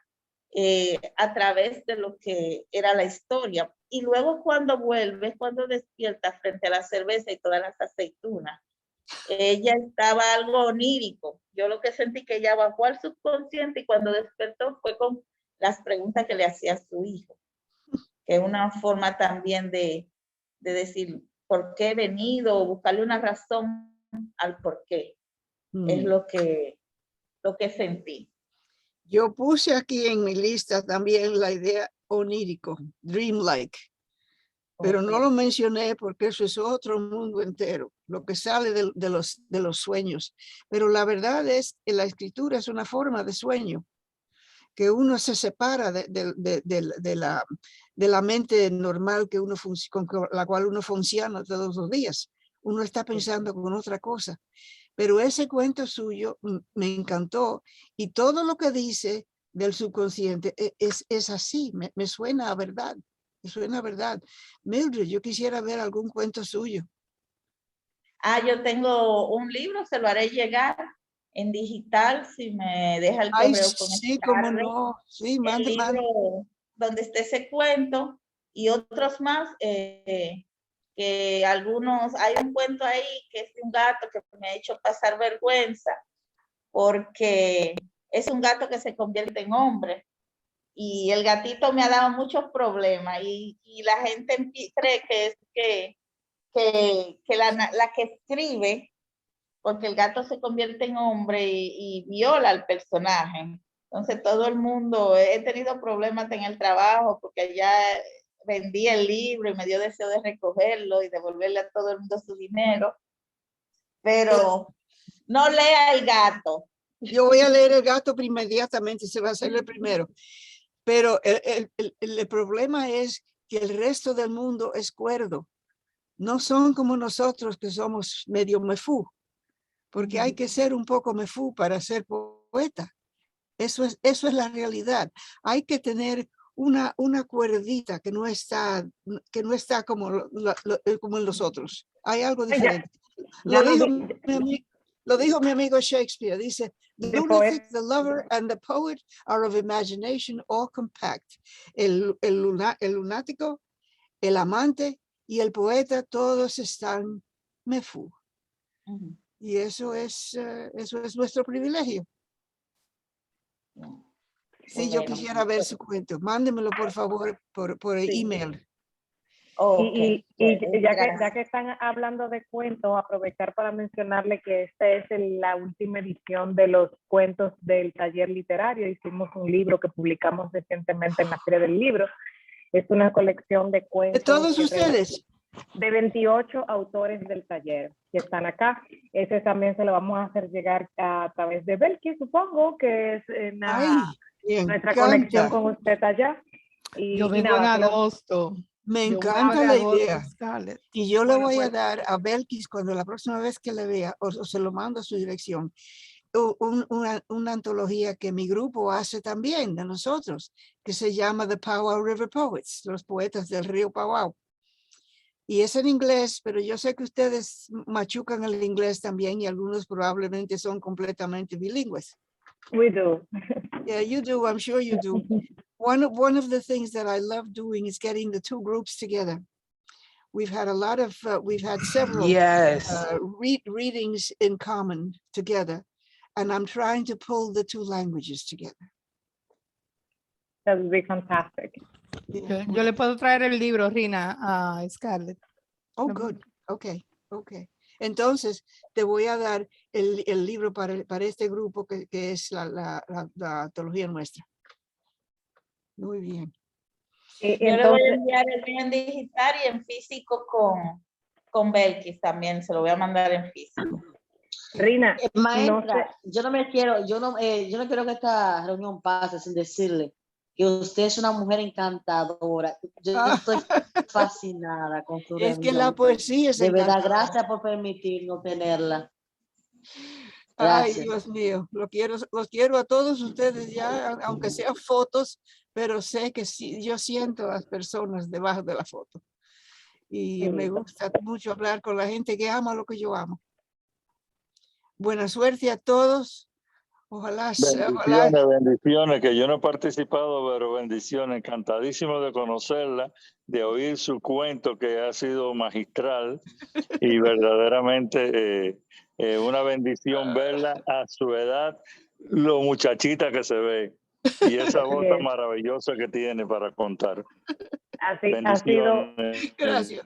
a través de lo que era la historia. Y luego cuando vuelve, cuando despierta frente a la cerveza y todas las aceitunas, ella estaba algo onírico. Yo lo que sentí que ella bajó al subconsciente y cuando despertó fue con las preguntas que le hacía a su hijo, que es una forma también de decir por qué he venido, o buscarle una razón al por qué. Es lo que sentí. Yo puse aquí en mi lista también la idea onírico, dreamlike, pero no lo mencioné porque eso es otro mundo entero, lo que sale de los sueños. Pero la verdad es que la escritura es una forma de sueño, que uno se separa de la mente normal con la cual uno funciona todos los días. Uno está pensando con otra cosa. Pero ese cuento suyo me encantó, y todo lo que dice del subconsciente es así, me suena a verdad, me suena a verdad. Mildred, yo quisiera ver algún cuento suyo. Yo tengo un libro, se lo haré llegar en digital si me deja el correo con sí, cómo no. Sí, mande, el libro donde esté ese cuento y otros más, que algunos, hay un cuento ahí que es de un gato que me ha hecho pasar vergüenza porque es un gato que se convierte en hombre y el gatito me ha dado muchos problemas y la gente cree que es que la que escribe, porque el gato se convierte en hombre y viola al personaje. Entonces todo el mundo, he tenido problemas en el trabajo porque ya vendí el libro y me dio deseo de recogerlo y devolverle a todo el mundo su dinero. Pero no lea El Gato. Yo voy a leer El Gato inmediatamente, se va a hacer el primero. Pero el problema es que el resto del mundo es cuerdo. No son como nosotros que somos medio mefú, porque hay que ser un poco mefú para ser poeta. Eso es la realidad. Hay que tener una cuerdita que no está como en los otros. Hay algo diferente. Lo dijo mi amigo Shakespeare. Dice, the lunatic, the lover, and the poet are of imagination all compact. El lunático, el amante y el poeta, todos están mefú. Y eso es nuestro privilegio. Sí, yo quisiera ver su cuento. Mándemelo, por favor, por email. Okay. Y ya que están hablando de cuentos, aprovechar para mencionarle que esta es la última edición de los cuentos del taller literario. Hicimos un libro que publicamos recientemente en la Feria del Libro. Es una colección de cuentos. ¿De todos ustedes? De 28 autores del taller que están acá. Ese también se lo vamos a hacer llegar a través de Belkis, supongo, que es nuestra conexión con usted allá. Yo vengo en agosto. Me encanta la idea. Y yo le voy a dar a Belkis cuando la próxima vez que le vea, o se lo mando a su dirección, una antología que mi grupo hace también de nosotros, que se llama The Powwow River Poets, los poetas del río Powwow. Y es en inglés, pero yo sé que ustedes machucan el inglés también y algunos probablemente son completamente bilingües. We do. Yeah, you do. I'm sure you do. One of the things that I love doing is getting the two groups together. We've had several readings in common together, and I'm trying to pull the two languages together. That would be fantastic. Yo le puedo traer el libro, Rina, a Scarlett. Oh, good. Okay. Entonces, te voy a dar el libro para este grupo que es la antología nuestra. Muy bien. Yo le voy a enviar el mío en digital y en físico con Belkis también. Se lo voy a mandar en físico. Rina, maestra, yo no quiero que esta reunión pase sin decirle que usted es una mujer encantadora. Yo estoy fascinada con su reunión. Es que la poesía es de verdad, gracias por permitirnos tenerla. Gracias. Ay, Dios mío, los quiero a todos ustedes ya, aunque sean fotos, pero sé que sí, yo siento a las personas debajo de la foto. Y me gusta mucho hablar con la gente que ama lo que yo amo. Buena suerte a todos. Ojalá. Bendiciones, que yo no he participado, pero bendiciones, encantadísimo de conocerla, de oír su cuento que ha sido magistral y verdaderamente una bendición verla a su edad, lo muchachita que se ve y esa voz tan maravillosa que tiene para contar. Así ha sido. Gracias.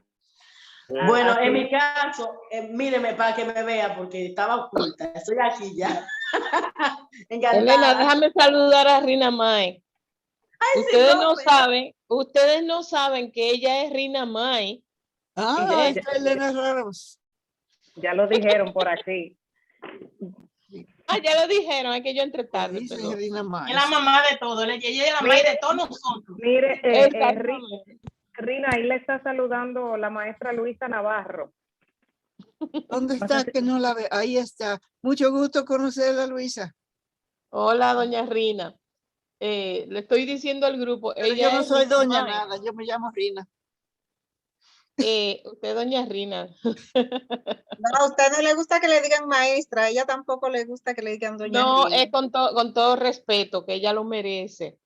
Bueno, en mi caso, míreme para que me vea porque estaba oculta. Estoy aquí ya. Elena, déjame saludar a Rina May. Ustedes no saben que ella es Rina May. Ah, es Elena Ramos. Ya lo dijeron por aquí. Ya lo dijeron, hay que yo entre tarde. Es la mamá de todo, ella es la mamá de todos nosotros. Mire, Rina, ahí le está saludando la maestra Luisa Navarro. ¿Dónde está? Que no la ve. Ahí está. Mucho gusto conocerla, Luisa. Hola, doña Rina. Le estoy diciendo al grupo. Pero yo no soy doña nada, yo me llamo Rina. Usted doña Rina. No, a usted no le gusta que le digan maestra, a ella tampoco le gusta que le digan doña Rina. No, es con todo respeto, que ella lo merece.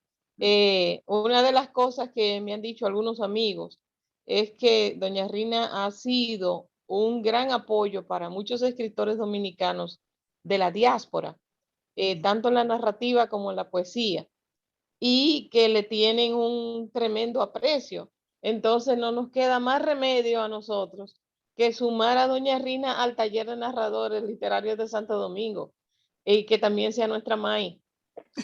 Una de las cosas que me han dicho algunos amigos es que doña Rina ha sido un gran apoyo para muchos escritores dominicanos de la diáspora, tanto en la narrativa como en la poesía, y que le tienen un tremendo aprecio. Entonces no nos queda más remedio a nosotros que sumar a doña Rina al taller de narradores literarios de Santo Domingo y que también sea nuestra MAI.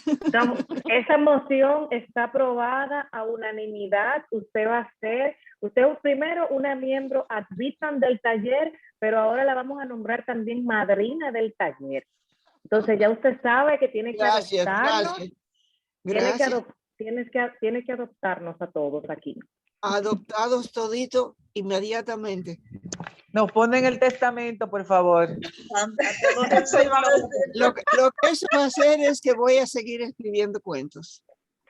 Entonces, esa moción está aprobada a unanimidad. Usted va a ser, usted es primero una miembro ad vitam del taller, pero ahora la vamos a nombrar también madrina del taller. Entonces ya usted sabe que tiene que adoptarnos. Gracias. Tiene que adoptarnos a todos aquí. Adoptados todito inmediatamente. Nos ponen el testamento, por favor. Lo que eso va a hacer es que voy a seguir escribiendo cuentos.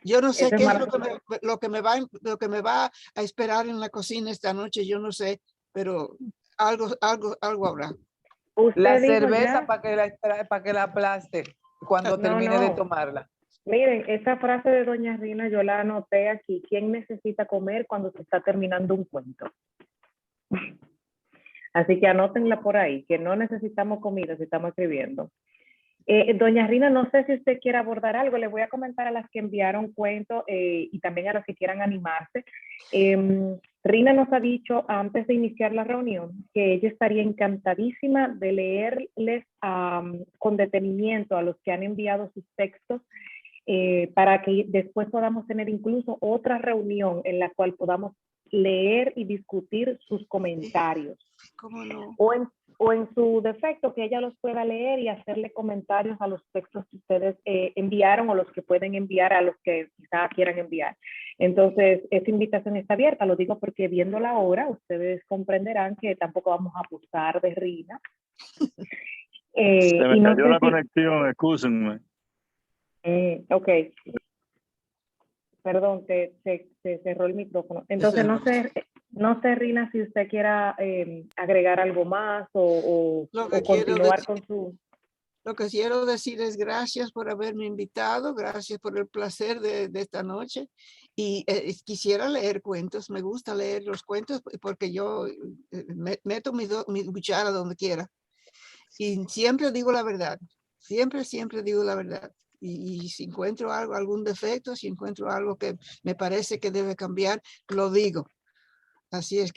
Yo no sé Eso es qué es maravilloso. lo que me va a esperar en la cocina esta noche, yo no sé, pero algo habrá. La dijo cerveza ya. para que la aplaste cuando No, termine de no. tomarla. Miren, esa frase de doña Rina yo la anoté aquí. ¿Quién necesita comer cuando se está terminando un cuento? Así que anótenla por ahí, que no necesitamos comida si estamos escribiendo. Doña Rina, no sé si usted quiere abordar algo. Le voy a comentar a las que enviaron cuentos y también a las que quieran animarse. Rina nos ha dicho antes de iniciar la reunión que ella estaría encantadísima de leerles con detenimiento a los que han enviado sus textos para que después podamos tener incluso otra reunión en la cual podamos leer y discutir sus comentarios. ¿Cómo no? O en su defecto, que ella los pueda leer y hacerle comentarios a los textos que ustedes enviaron o los que pueden enviar a los que quizá quieran enviar. Entonces, esta invitación está abierta, lo digo porque viendo la hora, ustedes comprenderán que tampoco vamos a abusar de Rina. Se me y no cayó sé la si- conexión, excúsenme. Ok. Perdón, se cerró el micrófono. Entonces, no sé, Rina, si usted quiera agregar algo más o continuar con su... Lo que quiero decir es gracias por haberme invitado, gracias por el placer de esta noche. Y quisiera leer cuentos, me gusta leer los cuentos porque yo meto mi cuchara donde quiera. Y siempre digo la verdad, siempre digo la verdad. Y si encuentro algún defecto, si encuentro algo que me parece que debe cambiar, lo digo. Así es.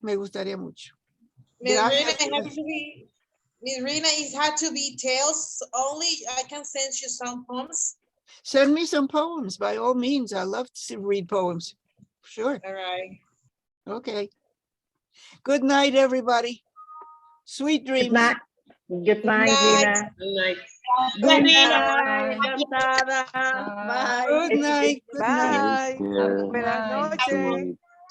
Me gustaría mucho. Miss Gracias. Rina, it had to be tales only. I can send you some poems. Send me some poems, by all means. I love to read poems. Sure. All right. Okay. Good night, everybody. Sweet dreams. Good night, Rina. Good night. Good night. Encantada. Bye. Good night. Good night. Bye. Buenas noches.